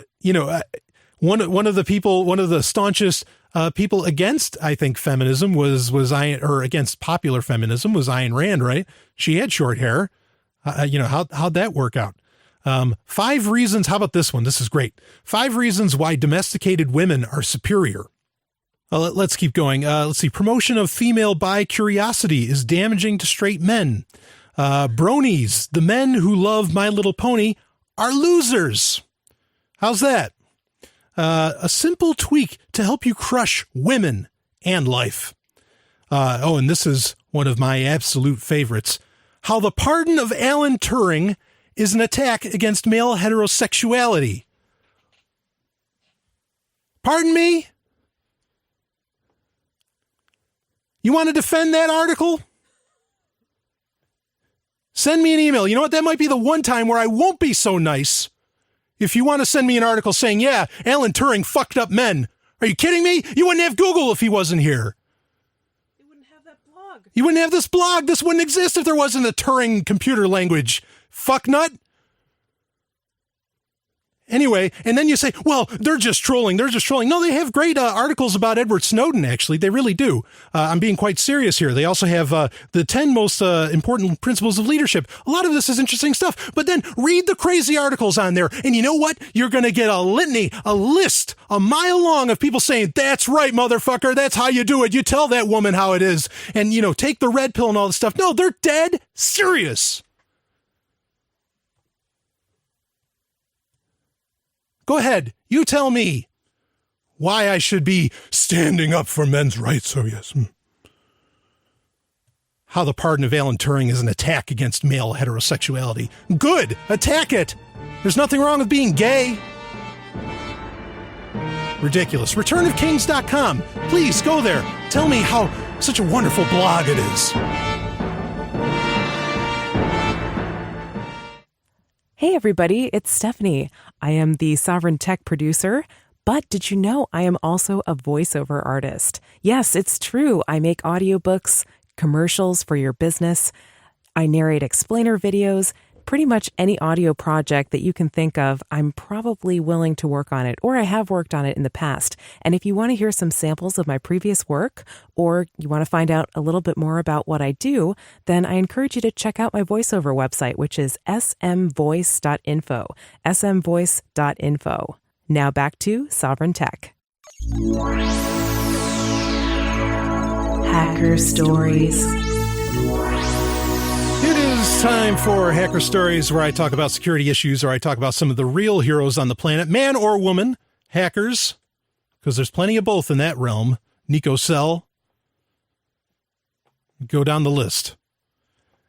One of the staunchest people against, I think, feminism was against popular feminism was Ayn Rand, right? She had short hair. How'd that work out? 5 reasons. How about this one? This is great. 5 reasons why domesticated women are superior. Let's keep going. Let's see. Promotion of female bi-curiosity is damaging to straight men. Bronies, the men who love My Little Pony, are losers. How's that? A simple tweak to help you crush women and life. And this is one of my absolute favorites. How the pardon of Alan Turing is an attack against male heterosexuality. Pardon me? You want to defend that article? Send me an email. You know what? That might be the one time where I won't be so nice. If you want to send me an article saying, yeah, Alan Turing fucked up men. Are you kidding me? You wouldn't have Google if he wasn't here. You wouldn't have that blog. You wouldn't have this blog. This wouldn't exist if there wasn't a Turing computer language. Fucknut. Anyway, and then you say, well, they're just trolling. No, they have great articles about Edward Snowden, actually. They really do. I'm being quite serious here. They also have the 10 most important principles of leadership. A lot of this is interesting stuff. But then read the crazy articles on there. And you know what? You're going to get a litany, a list, a mile long of people saying, that's right, motherfucker. That's how you do it. You tell that woman how it is. And, take the red pill and all this stuff. No, they're dead serious. Go ahead. You tell me why I should be standing up for men's rights. Oh, yes. How the pardon of Alan Turing is an attack against male heterosexuality. Good. Attack it. There's nothing wrong with being gay. Ridiculous. Returnofkings.com. Please go there. Tell me how such a wonderful blog it is. Hey everybody, it's Stephanie. I am the Sovryn Tech producer, but did you know I am also a voiceover artist? Yes, it's true. I make audiobooks, commercials for your business. I narrate explainer videos. Pretty much any audio project that you can think of, I'm probably willing to work on it, or I have worked on it in the past. And if you want to hear some samples of my previous work, or you want to find out a little bit more about what I do, then I encourage you to check out my voiceover website, which is smvoice.info, smvoice.info. Now back to Sovryn Tech. Hacker Stories. It is time for Hacker Stories, where I talk about security issues, or I talk about some of the real heroes on the planet, man or woman, hackers, because there's plenty of both in that realm. Nico Cell. Go down the list.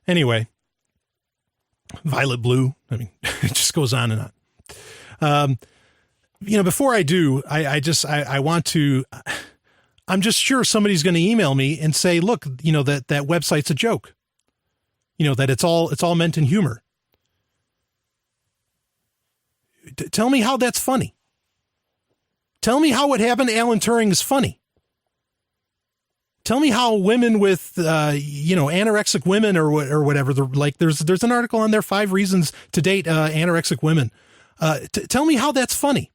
Anyway, Violet Blue. I mean, it just goes on and on. Before I do, I want to, I'm just sure somebody's going to email me and say, look, that website's a joke. That it's all meant in humor. Tell me how that's funny. Tell me how what happened to Alan Turing is funny. Tell me how women with, anorexic women or whatever, there's an article on there, 5 reasons to date anorexic women. Tell me how that's funny.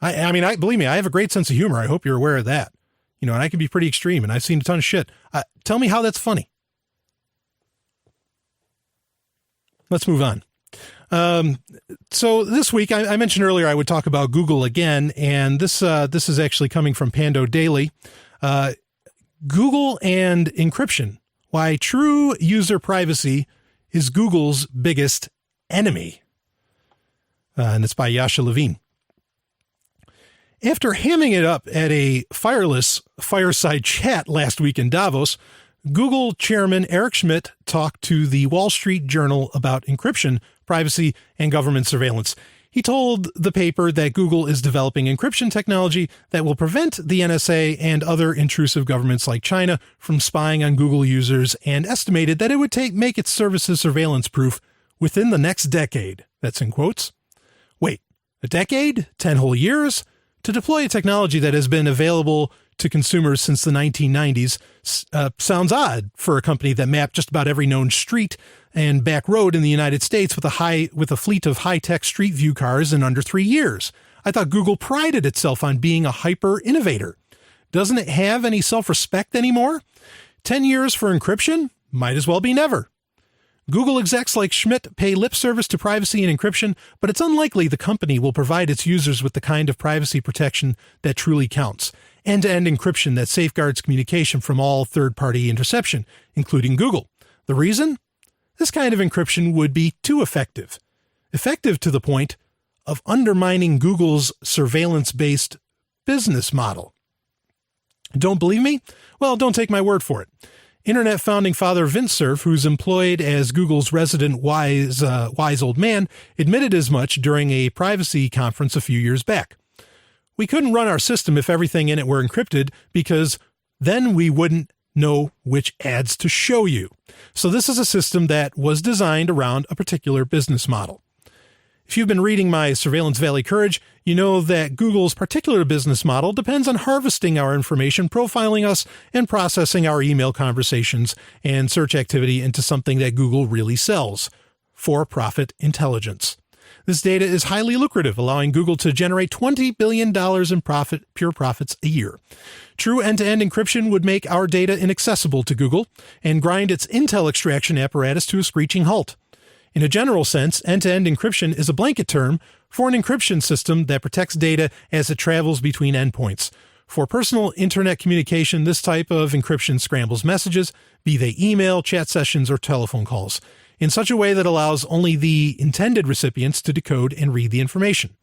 Believe me, I have a great sense of humor. I hope you're aware of that. And I can be pretty extreme, and I've seen a ton of shit. Tell me how that's funny. Let's move on. So this week, I mentioned earlier I would talk about Google again, and this is actually coming from Pando Daily. Google and encryption. Why true user privacy is Google's biggest enemy. And it's by Yasha Levine. After hamming it up at a fireless fireside chat last week in Davos, Google chairman Eric Schmidt talked to the Wall Street Journal about encryption, privacy, and government surveillance. He told the paper that Google is developing encryption technology that will prevent the NSA and other intrusive governments like China from spying on Google users, and estimated that it would make its services surveillance-proof within the next decade. That's in quotes. Wait, a decade? 10 whole years? To deploy a technology that has been available to consumers since the 1990s sounds odd for a company that mapped just about every known street and back road in the United States with a fleet of high-tech street view cars in under 3 years. I thought Google prided itself on being a hyper-innovator. Doesn't it have any self-respect anymore? 10 years for encryption? Might as well be never. Google execs like Schmidt pay lip service to privacy and encryption, but it's unlikely the company will provide its users with the kind of privacy protection that truly counts. End-to-end encryption that safeguards communication from all third-party interception, including Google. The reason? This kind of encryption would be too effective. Effective to the point of undermining Google's surveillance-based business model. Don't believe me? Well, don't take my word for it. Internet founding father Vint Cerf, who's employed as Google's resident wise old man, admitted as much during a privacy conference a few years back. We couldn't run our system if everything in it were encrypted because then we wouldn't know which ads to show you. So this is a system that was designed around a particular business model. If you've been reading my Surveillance Valley Courage, you know that Google's particular business model depends on harvesting our information, profiling us, and processing our email conversations and search activity into something that Google really sells: for-profit intelligence. This data is highly lucrative, allowing Google to generate $20 billion in pure profits a year. True end-to-end encryption would make our data inaccessible to Google and grind its intel extraction apparatus to a screeching halt. In a general sense, end-to-end encryption is a blanket term for an encryption system that protects data as it travels between endpoints. For personal internet communication, this type of encryption scrambles messages, be they email, chat sessions, or telephone calls, in such a way that allows only the intended recipients to decode and read the information.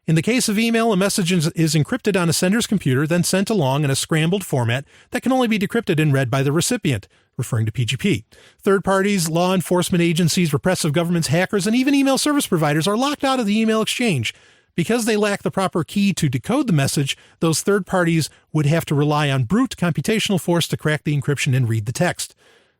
In the case of email, a message is encrypted on a sender's computer, then sent along in a scrambled format that can only be decrypted and read by the recipient, referring to PGP. Third parties, law enforcement agencies, repressive governments, hackers, and even email service providers are locked out of the email exchange. Because they lack the proper key to decode the message, those third parties would have to rely on brute computational force to crack the encryption and read the text.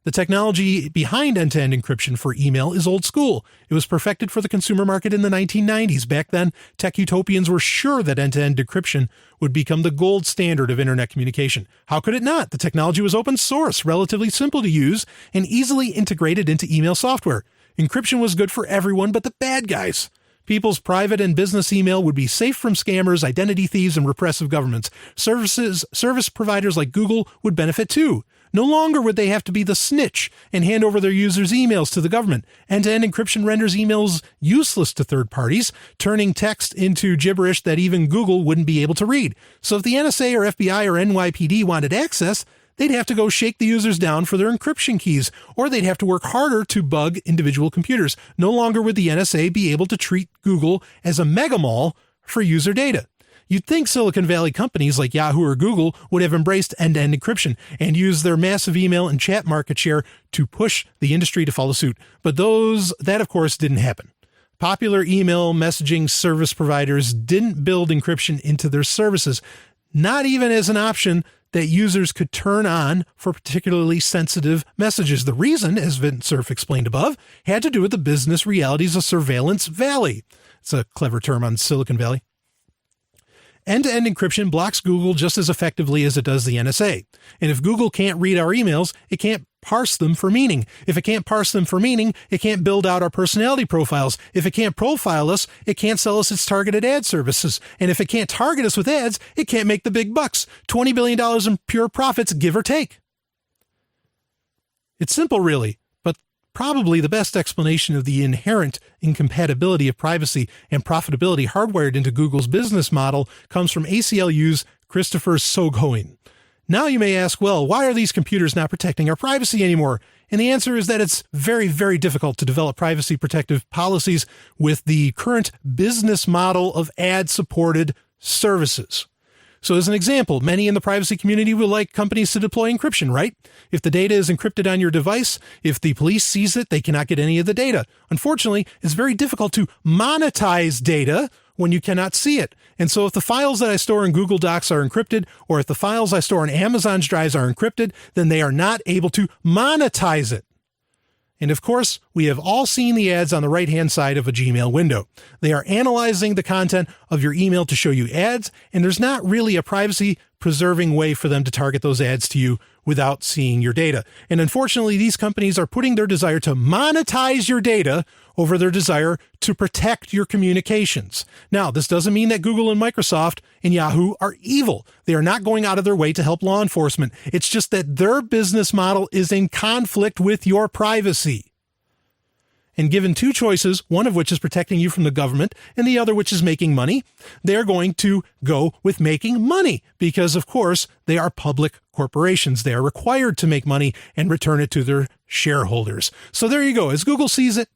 The technology behind end-to-end encryption for email is old school. It was perfected for the consumer market in the 1990s. Back then, tech utopians were sure that end-to-end decryption would become the gold standard of internet communication. How could it not? The technology was open source, relatively simple to use, and easily integrated into email software. Encryption was good for everyone but the bad guys. People's private and business email would be safe from scammers, identity thieves, and repressive governments. Service providers like Google would benefit too. No longer would they have to be the snitch and hand over their users' emails to the government. End-to-end encryption renders emails useless to third parties, turning text into gibberish that even Google wouldn't be able to read. So if the NSA or FBI or NYPD wanted access, they'd have to go shake the users down for their encryption keys, or they'd have to work harder to bug individual computers. No longer would the NSA be able to treat Google as a mega mall for user data. You'd think Silicon Valley companies like Yahoo or Google would have embraced end-to-end encryption and used their massive email and chat market share to push the industry to follow suit. But that, of course, didn't happen. Popular email messaging service providers didn't build encryption into their services, not even as an option that users could turn on for particularly sensitive messages. The reason, as Vint Cerf explained above, had to do with the business realities of Surveillance Valley. It's a clever term on Silicon Valley. End-to-end encryption blocks Google just as effectively as it does the NSA. And if Google can't read our emails, it can't parse them for meaning. If it can't parse them for meaning, it can't build out our personality profiles. If it can't profile us, it can't sell us its targeted ad services. And if it can't target us with ads, it can't make the big bucks. $20 billion in pure profits, give or take. It's simple, really. Probably the best explanation of the inherent incompatibility of privacy and profitability hardwired into Google's business model comes from ACLU's Christopher Sovryn. Now you may ask, well, why are these computers not protecting our privacy anymore? And the answer is that it's very, very difficult to develop privacy protective policies with the current business model of ad-supported services. So as an example, many in the privacy community would like companies to deploy encryption, right? If the data is encrypted on your device, if the police sees it, they cannot get any of the data. Unfortunately, it's very difficult to monetize data when you cannot see it. And so if the files that I store in Google Docs are encrypted, or if the files I store in Amazon's drives are encrypted, then they are not able to monetize it. And of course, we have all seen the ads on the right-hand side of a Gmail window. They are analyzing the content of your email to show you ads, and there's not really a privacy-preserving way for them to target those ads to you without seeing your data. And unfortunately, these companies are putting their desire to monetize your data over their desire to protect your communications. Now, this doesn't mean that Google and Microsoft and Yahoo are evil. They are not going out of their way to help law enforcement. It's just that their business model is in conflict with your privacy. And given two choices, one of which is protecting you from the government and the other which is making money, they're going to go with making money because, of course, they are public corporations. They are required to make money and return it to their shareholders. So there you go. As Google sees it,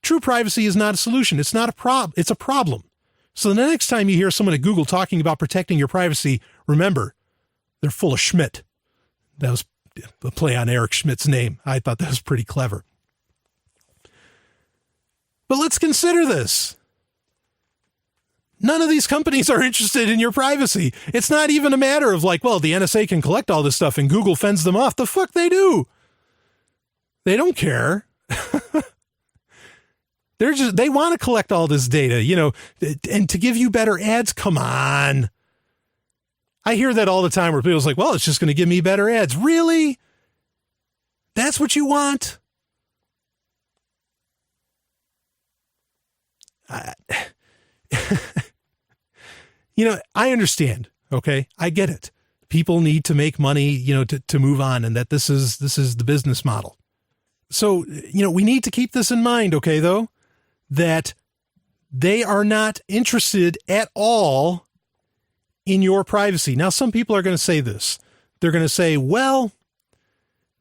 true privacy is not a solution. It's not a problem. It's a problem. So the next time you hear someone at Google talking about protecting your privacy, remember, they're full of Schmidt. That was a play on Eric Schmidt's name. I thought that was pretty clever. But let's consider this. None of these companies are interested in your privacy. It's not even a matter of like, well, the NSA can collect all this stuff and Google fends them off. The fuck they do. They don't care. They want to collect all this data, you know, and to give you better ads. Come on. I hear that all the time where people's like, well, it's just going to give me better ads. Really? That's what you want? You know, I understand. Okay. I get it. People need to make money, you know, to move on, and that this is the business model. So, you know, we need to keep this in mind. Okay, though, that they are not interested at all in your privacy. Now, some people are going to say this. They're going to say, well,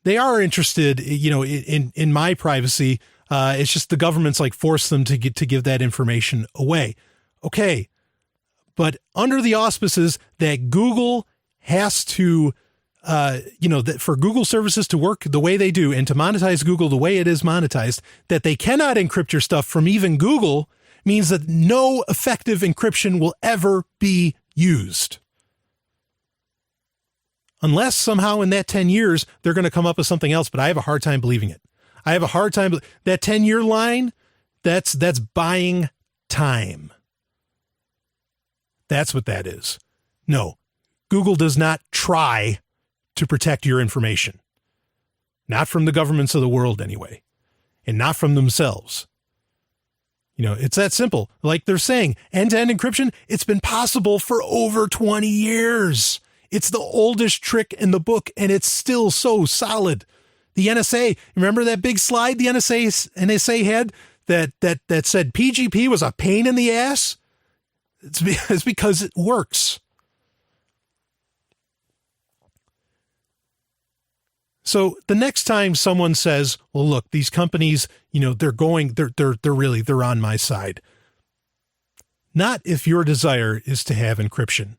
they are interested, you know, in my privacy. It's just the government's like forced them to give that information away. Okay. But under the auspices that Google has to, you know, that for Google services to work the way they do and to monetize Google the way it is monetized, that they cannot encrypt your stuff from even Google means that no effective encryption will ever be used. Unless somehow in that 10 years, they're going to come up with something else, but I have a hard time believing it. I have a hard time. That 10-year line, that's buying time. That's what that is. No, Google does not try to protect your information. Not from the governments of the world anyway, and not from themselves. You know, it's that simple. Like they're saying, end-to-end encryption, it's been possible for over 20 years. It's the oldest trick in the book, and it's still so solid. The NSA, remember that big slide the NSA had that said PGP was a pain in the ass? It's because it works. So the next time someone says, well, look, these companies, you know, they're on my side. Not if your desire is to have encryption.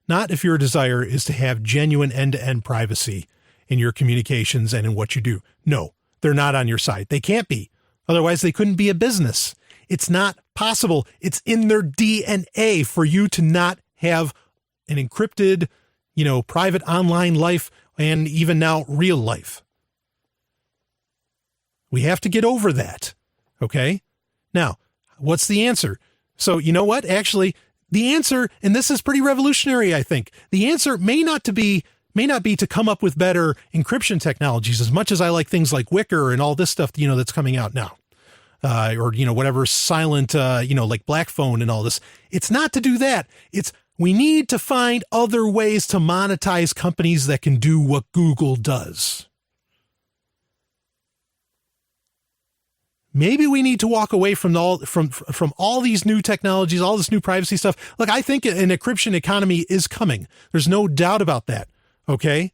Not if your desire is to have genuine end-to-end privacy in your communications and in what you do. No, they're not on your side. They can't be. Otherwise, they couldn't be a business. It's not possible. It's in their DNA for you to not have an encrypted, you know, private online life and even now real life. We have to get over that. Okay. Now, what's the answer? So, you know what? Actually, the answer, and this is pretty revolutionary, I think, the answer may not be to come up with better encryption technologies, as much as I like things like Wicker and all this stuff, you know, that's coming out now. Or, you know, whatever silent, you know, like Black Phone and all this. It's not to do that. It's we need to find other ways to monetize companies that can do what Google does. Maybe we need to walk away from all these new technologies, all this new privacy stuff. Look, I think an encryption economy is coming. There's no doubt about that. Okay.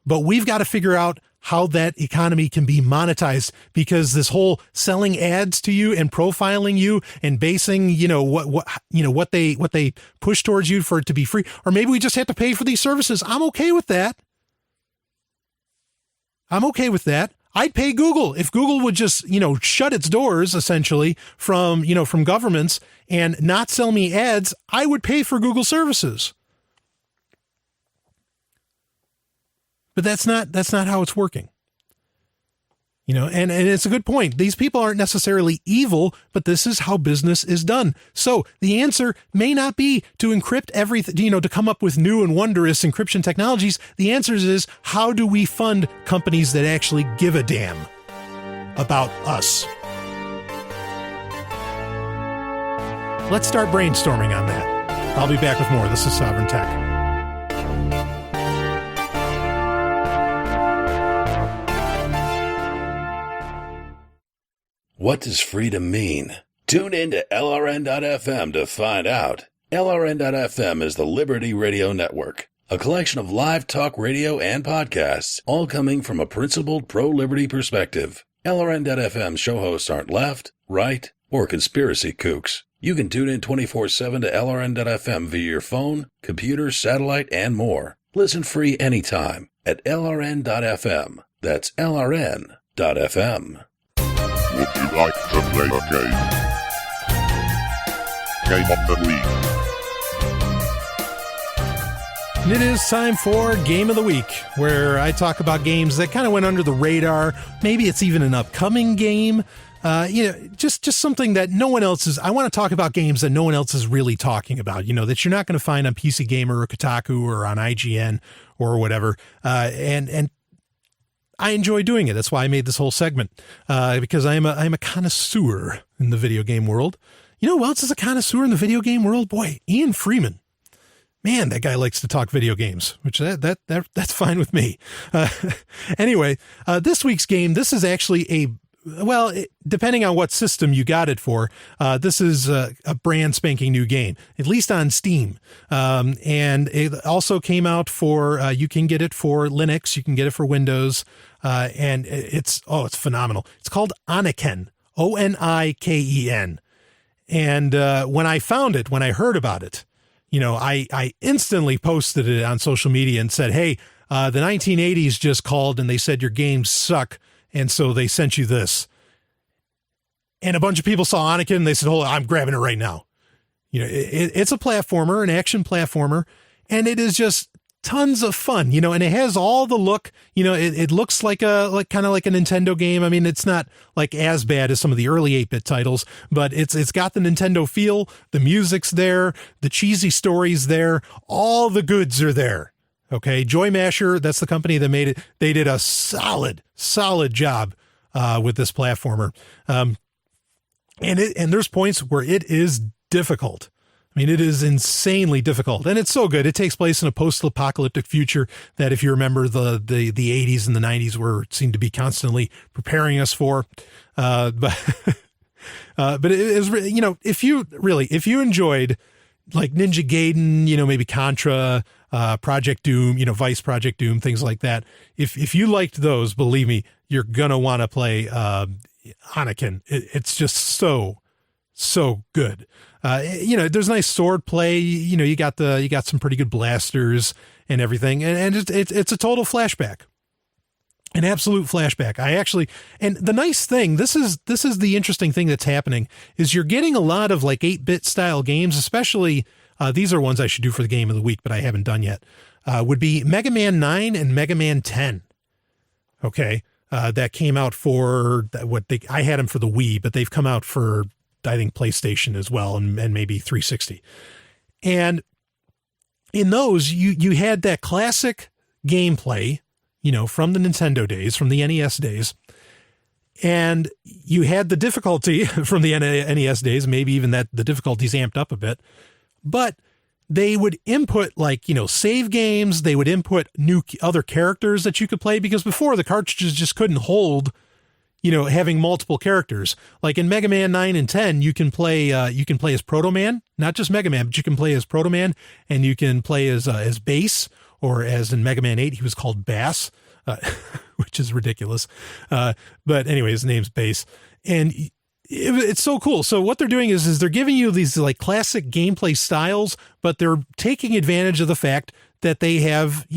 But we've got to figure out how that economy can be monetized, because this whole selling ads to you and profiling you and basing, you know, what they push towards you for it to be free, or maybe we just have to pay for these services. I'm okay with that. I'd pay Google if Google would just, you know, shut its doors essentially from governments and not sell me ads. I would pay for Google services. But that's not how it's working. And it's a good point. These people aren't necessarily evil, but this is how business is done. So the answer may not be to encrypt everything, to come up with new and wondrous encryption technologies. The answer is, how do we fund companies that actually give a damn about us? Let's start brainstorming on that. I'll be back with more. This is Sovryn Tech. What does freedom mean? Tune in to LRN.FM to find out. LRN.FM is the Liberty Radio Network, a collection of live talk radio and podcasts, all coming from a principled pro-liberty perspective. LRN.FM show hosts aren't left, right, or conspiracy kooks. You can tune in 24/7 to LRN.FM via your phone, computer, satellite, and more. Listen free anytime at LRN.FM. That's LRN.FM. Would you like to play a game? Game of the Week. And it is time for Game of the Week, where I talk about games that kind of went under the radar. Maybe it's even an upcoming game. Just something that no one else is. I want to talk about games that no one else is really talking about, that you're not going to find on PC Gamer or Kotaku or on IGN or whatever. And I enjoy doing it. That's why I made this whole segment, because I'm a connoisseur in the video game world. You know who else is a connoisseur in the video game world? Boy, Ian Freeman. Man, that guy likes to talk video games, which that's fine with me. Anyway, this week's game, this is actually depending on what system you got it for, this is a brand spanking new game, at least on Steam. And it also came out for, you can get it for Linux, you can get it for Windows, and it's phenomenal. It's called Oniken, Oniken. And when I heard about it, I instantly posted it on social media and said, hey, the 1980s just called and they said your games suck. And so they sent you this. And a bunch of people saw Oniken and they said, I'm grabbing it right now. It's a platformer, an action platformer, and it is just tons of fun, and it has all the look, it looks like kind of like a Nintendo game. I mean, it's not like as bad as some of the early 8-bit titles, but it's got the Nintendo feel, the music's there, the cheesy story's there, all the goods are there. Okay, Joy Masher, that's the company that made it. They did a solid job with this platformer. And there's points where it is difficult. I mean, it is insanely difficult, and it's so good. It takes place in a post-apocalyptic future that, if you remember, the 80s and the 90s seemed to be constantly preparing us for. But it is, if you enjoyed like Ninja Gaiden, maybe Contra, Project Doom, Vice Project Doom, things like that. If you liked those, believe me, you're gonna want to play Oniken. It's just so good. There's nice sword play. You got some pretty good blasters and everything, and it's a total flashback, an absolute flashback. And the nice thing, this is the interesting thing that's happening, is you're getting a lot of like 8-bit style games, especially. These are ones I should do for the Game of the Week, but I haven't done yet. Would be Mega Man 9 and Mega Man 10. Okay. That came out for I had them for the Wii, but they've come out for, I think, PlayStation as well, and maybe 360. And in those, you had that classic gameplay, from the Nintendo days, from the NES days. And you had the difficulty from the NES days, maybe even that the difficulty's amped up a bit. But they would input save games. They would input new other characters that you could play, because before the cartridges just couldn't hold, having multiple characters. Like in Mega Man 9 and 10, you can play as Proto Man, not just Mega Man, but you can play as Proto Man, and you can play as Bass, or as in Mega Man 8, he was called Bass, which is ridiculous. But anyway, his name's Bass. And it's so cool. So what they're doing is they're giving you these like classic gameplay styles, but they're taking advantage of the fact that they have,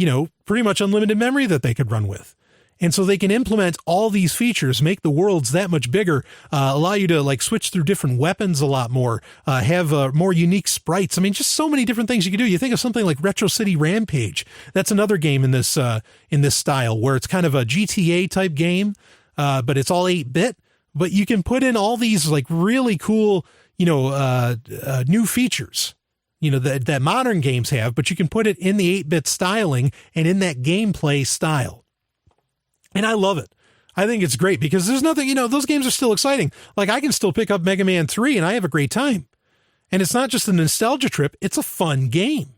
pretty much unlimited memory that they could run with. And so they can implement all these features, make the worlds that much bigger, allow you to like switch through different weapons a lot more, have more unique sprites. I mean, just so many different things you can do. You think of something like Retro City Rampage. That's another game in this style, where it's kind of a GTA type game. but it's all 8-bit. But you can put in all these like really cool, new features, that modern games have, but you can put it in the 8-bit styling and in that gameplay style. And I love it. I think it's great because there's nothing, those games are still exciting. Like I can still pick up Mega Man 3 and I have a great time. And it's not just a nostalgia trip. It's a fun game,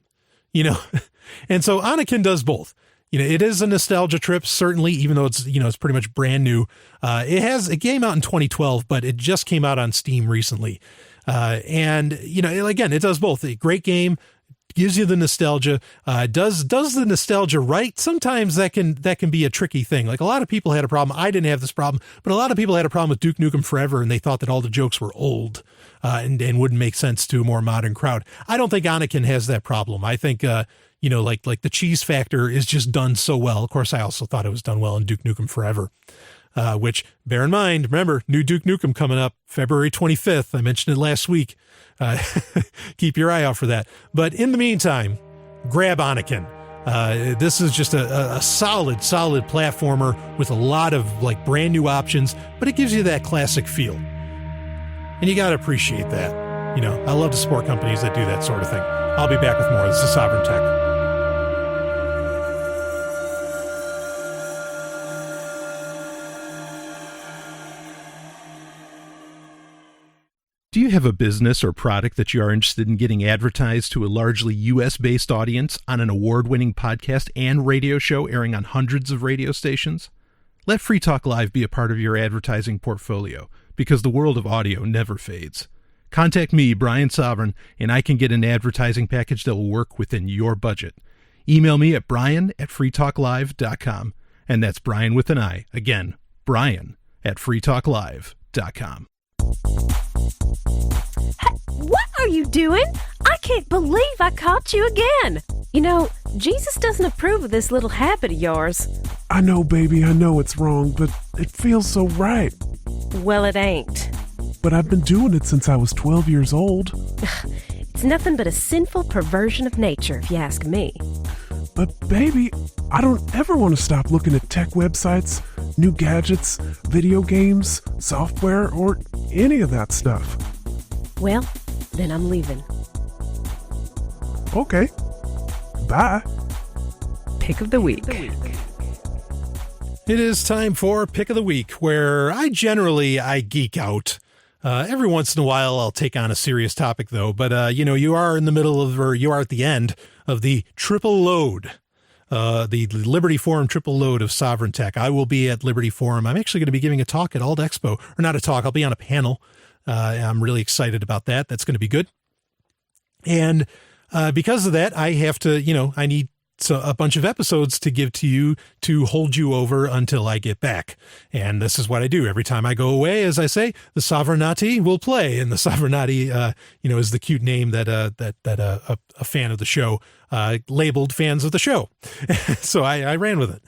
and so Oniken does both. It is a nostalgia trip, certainly, even though it's, it's pretty much brand new. It came out in 2012, but it just came out on Steam recently. And again, it does both. A great game, gives you the nostalgia, does the nostalgia right. Sometimes that can be a tricky thing. Like a lot of people had a problem. I didn't have this problem, but a lot of people had a problem with Duke Nukem Forever, and they thought that all the jokes were old, and wouldn't make sense to a more modern crowd. I don't think Oniken has that problem. I think, like the cheese factor is just done so well. Of course, I also thought it was done well in Duke Nukem Forever, which, bear in mind, remember, new Duke Nukem coming up February 25th. I mentioned it last week. Keep your eye out for that. But in the meantime, grab Oniken. This is just a solid platformer with a lot of like brand new options, but it gives you that classic feel. And you got to appreciate that. I love to support companies that do that sort of thing. I'll be back with more. This is Sovryn Tech. Do you have a business or product that you are interested in getting advertised to a largely U.S.-based audience on an award-winning podcast and radio show airing on hundreds of radio stations? Let Free Talk Live be a part of your advertising portfolio, because the world of audio never fades. Contact me, Brian Sovryn, and I can get an advertising package that will work within your budget. Email me at brian@freetalklive.com, and that's Brian with an I. Again, brian@freetalklive.com. Hey, what are you doing? I can't believe I caught you again. Jesus doesn't approve of this little habit of yours. I know, baby, I know it's wrong, but it feels so right. Well, it ain't. But I've been doing it since I was 12 years old. It's nothing but a sinful perversion of nature, if you ask me. But baby, I don't ever want to stop looking at tech websites, new gadgets, video games, software, or any of that stuff. Well, then I'm leaving. Okay. Bye. Pick of the week. It is time for Pick of the Week, where I geek out. Every once in a while, I'll take on a serious topic, though. But, you are in the middle of, or you are at the end of the triple load, the Liberty Forum triple load of Sovryn Tech. I will be at Liberty Forum. I'm actually going to be giving a talk at Alt Expo, or not a talk. I'll be on a panel. I'm really excited about that. That's going to be good. And because of that, I have to, I need a bunch of episodes to give to you to hold you over until I get back. And this is what I do. Every time I go away, as I say, the Sovereignty will play. And the Sovereignty, is the cute name that a fan of the show labeled fans of the show. So I ran with it.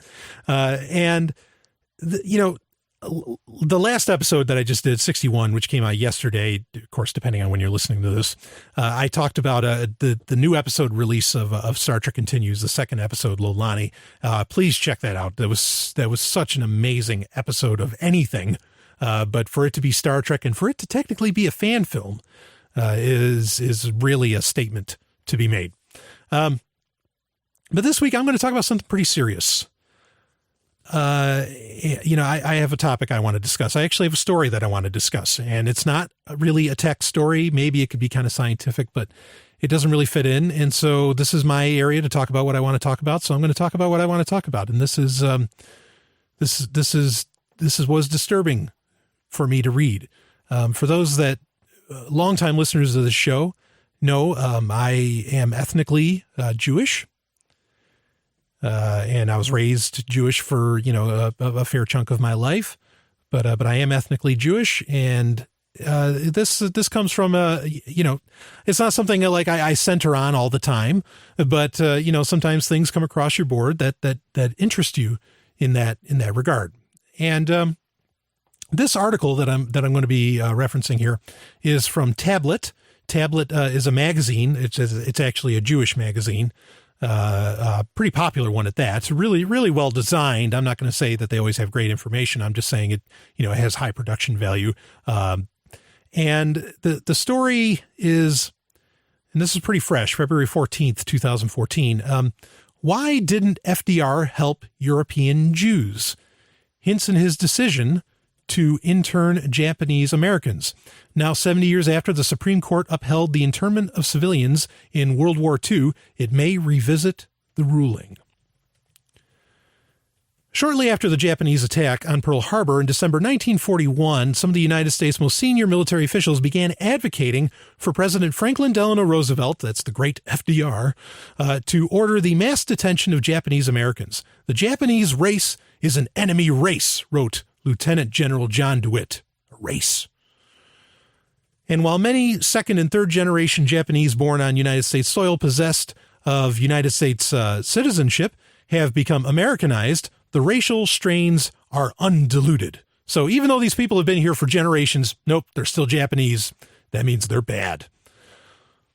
The last episode that I just did, 61, which came out yesterday, of course, depending on when you're listening to this, I talked about the new episode release of Star Trek Continues, the second episode, Lolani. Please check that out. That was such an amazing episode of anything, but for it to be Star Trek and for it to technically be a fan film is really a statement to be made. But this week I'm going to talk about something pretty serious. I have a topic I want to discuss. I actually have a story that I want to discuss, and it's not really a tech story. Maybe it could be kind of scientific, but it doesn't really fit in. And so this is my area to talk about what I want to talk about. So I'm going to talk about what I want to talk about. And this was disturbing for me to read. For those that longtime listeners of the show know, I am ethnically Jewish. And I was raised Jewish for, a fair chunk of my life, but I am ethnically Jewish. And, this comes from, it's not something like I center on all the time, but, sometimes things come across your board that interest you in that regard. And, this article that I'm going to be referencing here is from Tablet. Tablet is a magazine. It's actually a Jewish magazine. Pretty popular one at that. It's really, really well designed. I'm not going to say that they always have great information. I'm just saying it, it has high production value. And the story is, and this is pretty fresh, February 14th, 2014. Why didn't FDR help European Jews? Hints in his decision to intern Japanese Americans. Now, 70 years after the Supreme Court upheld the internment of civilians in World War II, it may revisit the ruling. Shortly after the Japanese attack on Pearl Harbor in December 1941, some of the United States' most senior military officials began advocating for President Franklin Delano Roosevelt, that's the great FDR, to order the mass detention of Japanese Americans. The Japanese race is an enemy race, wrote Lieutenant General John DeWitt. A race. And while many second and third generation Japanese born on United States soil possessed of United States citizenship have become Americanized, the racial strains are undiluted. So even though these people have been here for generations, nope, they're still Japanese. That means they're bad.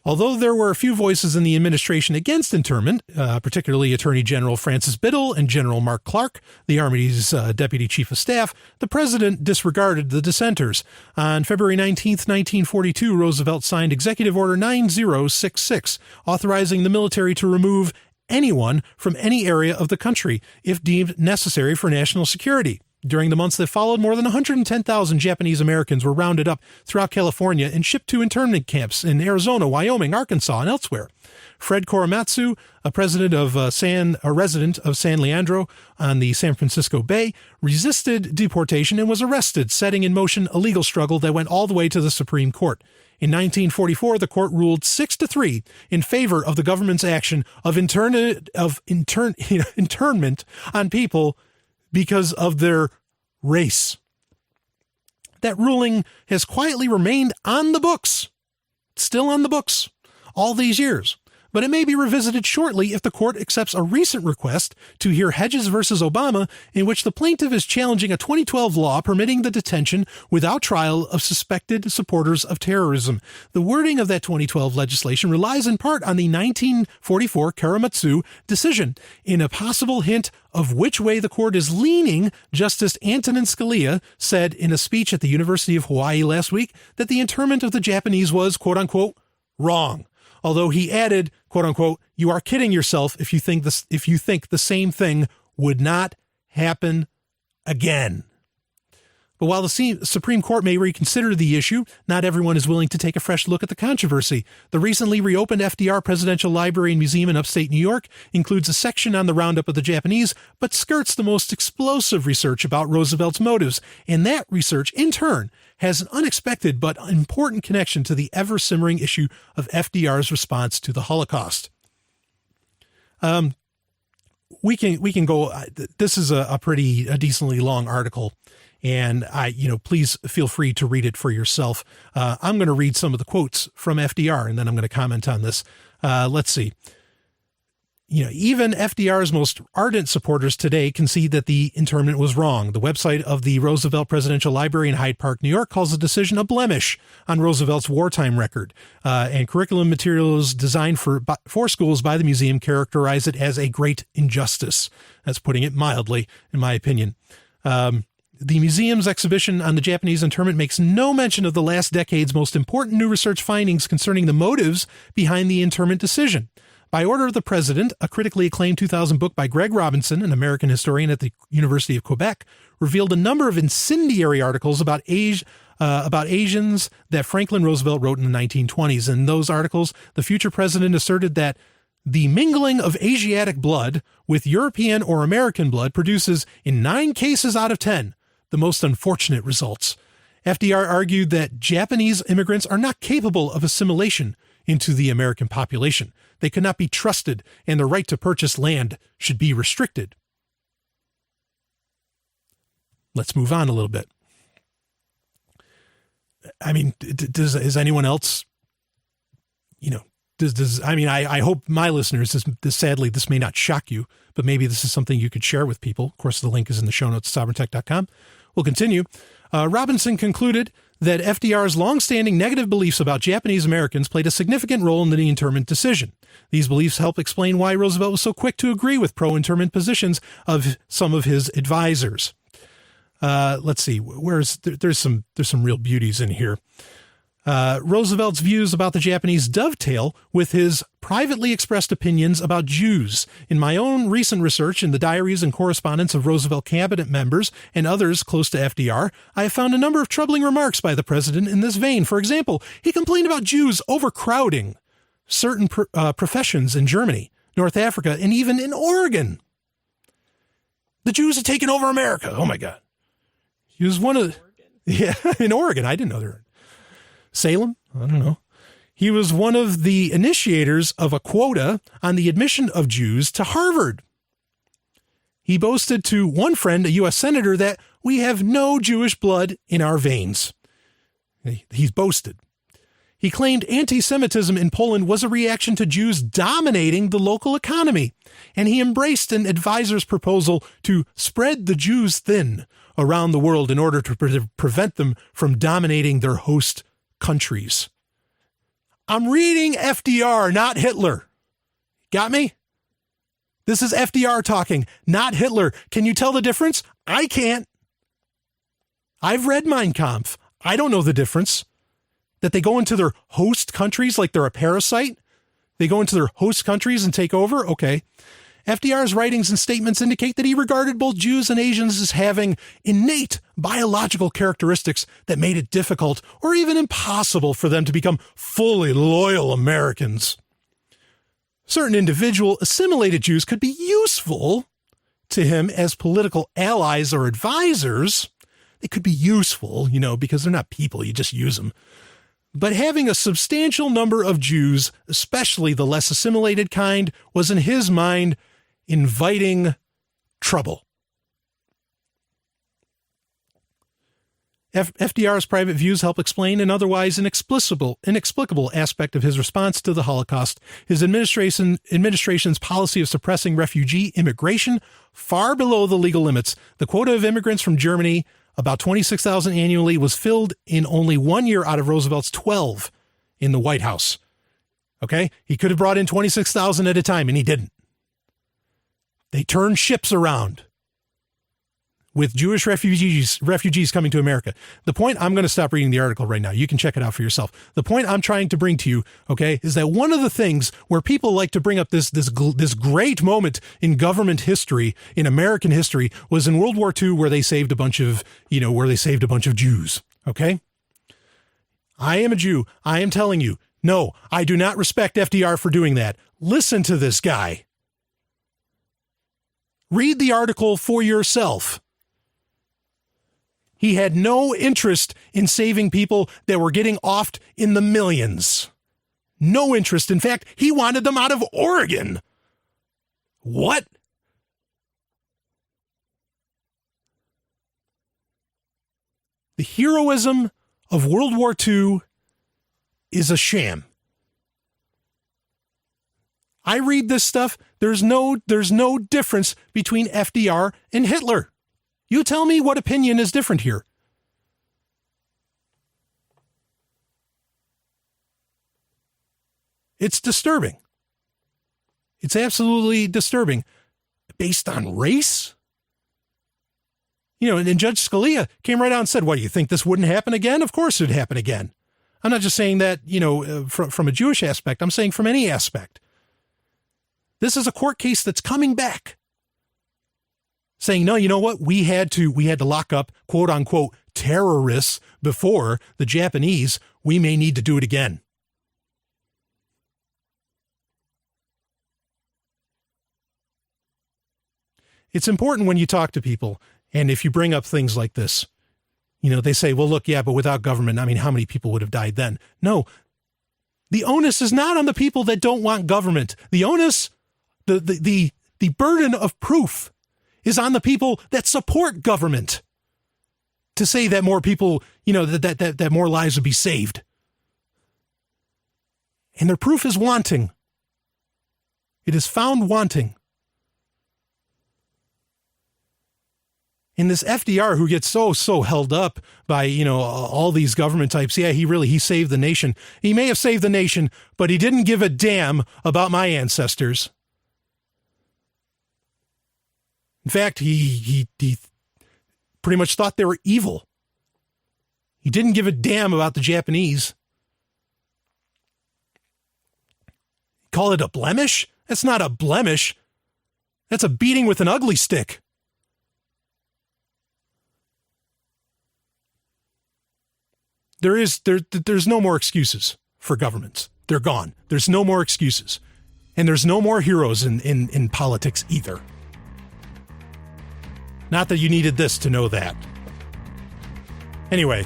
Although there were a few voices in the administration against internment, particularly Attorney General Francis Biddle and General Mark Clark, the Army's Deputy Chief of Staff, the president disregarded the dissenters. On February 19, 1942, Roosevelt signed Executive Order 9066, authorizing the military to remove anyone from any area of the country if deemed necessary for national security. During the months that followed, more than 110,000 Japanese Americans were rounded up throughout California and shipped to internment camps in Arizona, Wyoming, Arkansas, and elsewhere. Fred Korematsu, a resident of San Leandro on the San Francisco Bay, resisted deportation and was arrested, setting in motion a legal struggle that went all the way to the Supreme Court. In 1944, the court ruled 6-3 in favor of the government's action of internment on people because of their race. That ruling has quietly remained on the books, still on the books, all these years. But it may be revisited shortly if the court accepts a recent request to hear Hedges versus Obama, in which the plaintiff is challenging a 2012 law permitting the detention without trial of suspected supporters of terrorism. The wording of that 2012 legislation relies in part on the 1944 Korematsu decision. In a possible hint of which way the court is leaning, Justice Antonin Scalia said in a speech at the University of Hawaii last week that the internment of the Japanese was, quote-unquote, wrong. Although he added, quote unquote, you are kidding yourself if you think the same thing would not happen again. But while the Supreme Court may reconsider the issue, not everyone is willing to take a fresh look at the controversy. The recently reopened FDR Presidential Library and Museum in upstate New York includes a section on the roundup of the Japanese, but skirts the most explosive research about Roosevelt's motives. And that research, in turn, has an unexpected but important connection to the ever-simmering issue of FDR's response to the Holocaust. We can go. This is a decently long article, and please feel free to read it for yourself. I'm going to read some of the quotes from FDR, and then I'm going to comment on this. Let's see. Even FDR's most ardent supporters today concede that the internment was wrong. The website of the Roosevelt Presidential Library in Hyde Park, New York, calls the decision a blemish on Roosevelt's wartime record. And curriculum materials designed for schools by the museum characterize it as a great injustice. That's putting it mildly, in my opinion. The museum's exhibition on the Japanese internment makes no mention of the last decade's most important new research findings concerning the motives behind the internment decision. By order of the president, a critically acclaimed 2000 book by Greg Robinson, an American historian at the University of Quebec, revealed a number of incendiary articles about Asians that Franklin Roosevelt wrote in the 1920s. In those articles, the future president asserted that the mingling of Asiatic blood with European or American blood produces, in 9 cases out of 10, the most unfortunate results. FDR argued that Japanese immigrants are not capable of assimilation into the American population. They could not be trusted, and their right to purchase land should be restricted. Let's move on a little bit. I mean, is anyone else, I hope my listeners, sadly, this may not shock you, but maybe this is something you could share with people. Of course, the link is in the show notes at sovereigntech.com. We'll continue. Robinson concluded that FDR's longstanding negative beliefs about Japanese Americans played a significant role in the internment decision. These beliefs help explain why Roosevelt was so quick to agree with pro-internment positions of some of his advisors. Let's see, there's some real beauties in here. Roosevelt's views about the Japanese dovetail with his privately expressed opinions about Jews. In my own recent research in the diaries and correspondence of Roosevelt cabinet members and others close to FDR, I have found a number of troubling remarks by the president in this vein. For example, he complained about Jews overcrowding certain professions in Germany, North Africa, and even in Oregon. The Jews had taken over America. Oh my God. He was one of in Oregon. I didn't know there. Salem? I don't know. He was one of the initiators of a quota on the admission of Jews to Harvard. He boasted to one friend, a U.S. senator, that we have no Jewish blood in our veins. He's boasted. He claimed anti-Semitism in Poland was a reaction to Jews dominating the local economy, and he embraced an advisor's proposal to spread the Jews thin around the world in order to prevent them from dominating their host countries. I'm reading FDR, not Hitler. Got me? This is FDR talking, not Hitler. Can you tell the difference? I can't. I've read Mein Kampf. I don't know the difference. That they go into their host countries like they're a parasite? They go into their host countries and take over? Okay. FDR's writings and statements indicate that he regarded both Jews and Asians as having innate biological characteristics that made it difficult or even impossible for them to become fully loyal Americans. Certain individual assimilated Jews could be useful to him as political allies or advisors. They could be useful, because they're not people, you just use them. But having a substantial number of Jews, especially the less assimilated kind, was in his mind inviting trouble. FDR's private views help explain an otherwise inexplicable aspect of his response to the Holocaust. His administration's policy of suppressing refugee immigration far below the legal limits. The quota of immigrants from Germany, about 26,000 annually, was filled in only 1 year out of Roosevelt's 12 in the White House. Okay? He could have brought in 26,000 at a time, and he didn't. They turned ships around with Jewish refugees coming to America. The point, I'm going to stop reading the article right now. You can check it out for yourself. The point I'm trying to bring to you, okay, is that one of the things where people like to bring up this great moment in government history, in American history, was in World War II, where they saved a bunch of Jews. Okay, I am a Jew. I am telling you, no, I do not respect FDR for doing that. Listen to this guy. Read the article for yourself. He had no interest in saving people that were getting offed in the millions. No interest. In fact, he wanted them out of Oregon. What? The heroism of World War II is a sham. I read this stuff. There's no difference between FDR and Hitler. You tell me what opinion is different here. It's disturbing. It's absolutely disturbing. Based on race? And Judge Scalia came right out and said, what, do you think this wouldn't happen again? Of course it'd happen again. I'm not just saying that, from a Jewish aspect. I'm saying from any aspect. This is a court case that's coming back, saying, no, you know what? We had to lock up, quote unquote, terrorists before the Japanese. We may need to do it again. It's important when you talk to people, and if you bring up things like this, they say, well, look, yeah, but without government, how many people would have died then? No, the onus is not on the people that don't want government. The onus, the burden of proof is on the people that support government to say that more people, that more lives would be saved. And their proof is wanting. It is found wanting. And this FDR who gets so held up by, all these government types. Yeah, he saved the nation. He may have saved the nation, but he didn't give a damn about my ancestors. In fact, he pretty much thought they were evil. He didn't give a damn about the Japanese. Call it a blemish? That's not a blemish. That's a beating with an ugly stick. There's no more excuses for governments. They're gone. There's no more excuses. And there's no more heroes in politics either. Not that you needed this to know that. Anyway,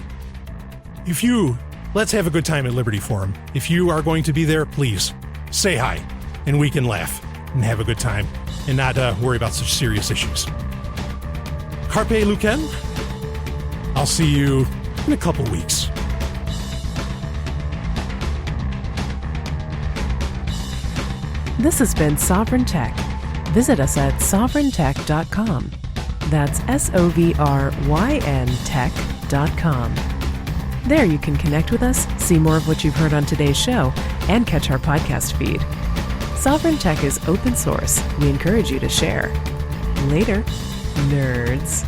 let's have a good time at Liberty Forum. If you are going to be there, please say hi, and we can laugh and have a good time and not worry about such serious issues. Carpe Lucem. I'll see you in a couple weeks. This has been Sovryn Tech. Visit us at sovryntech.com. That's SOVRYN tech.com. There you can connect with us, see more of what you've heard on today's show, and catch our podcast feed. Sovryn Tech is open source. We encourage you to share. Later, nerds.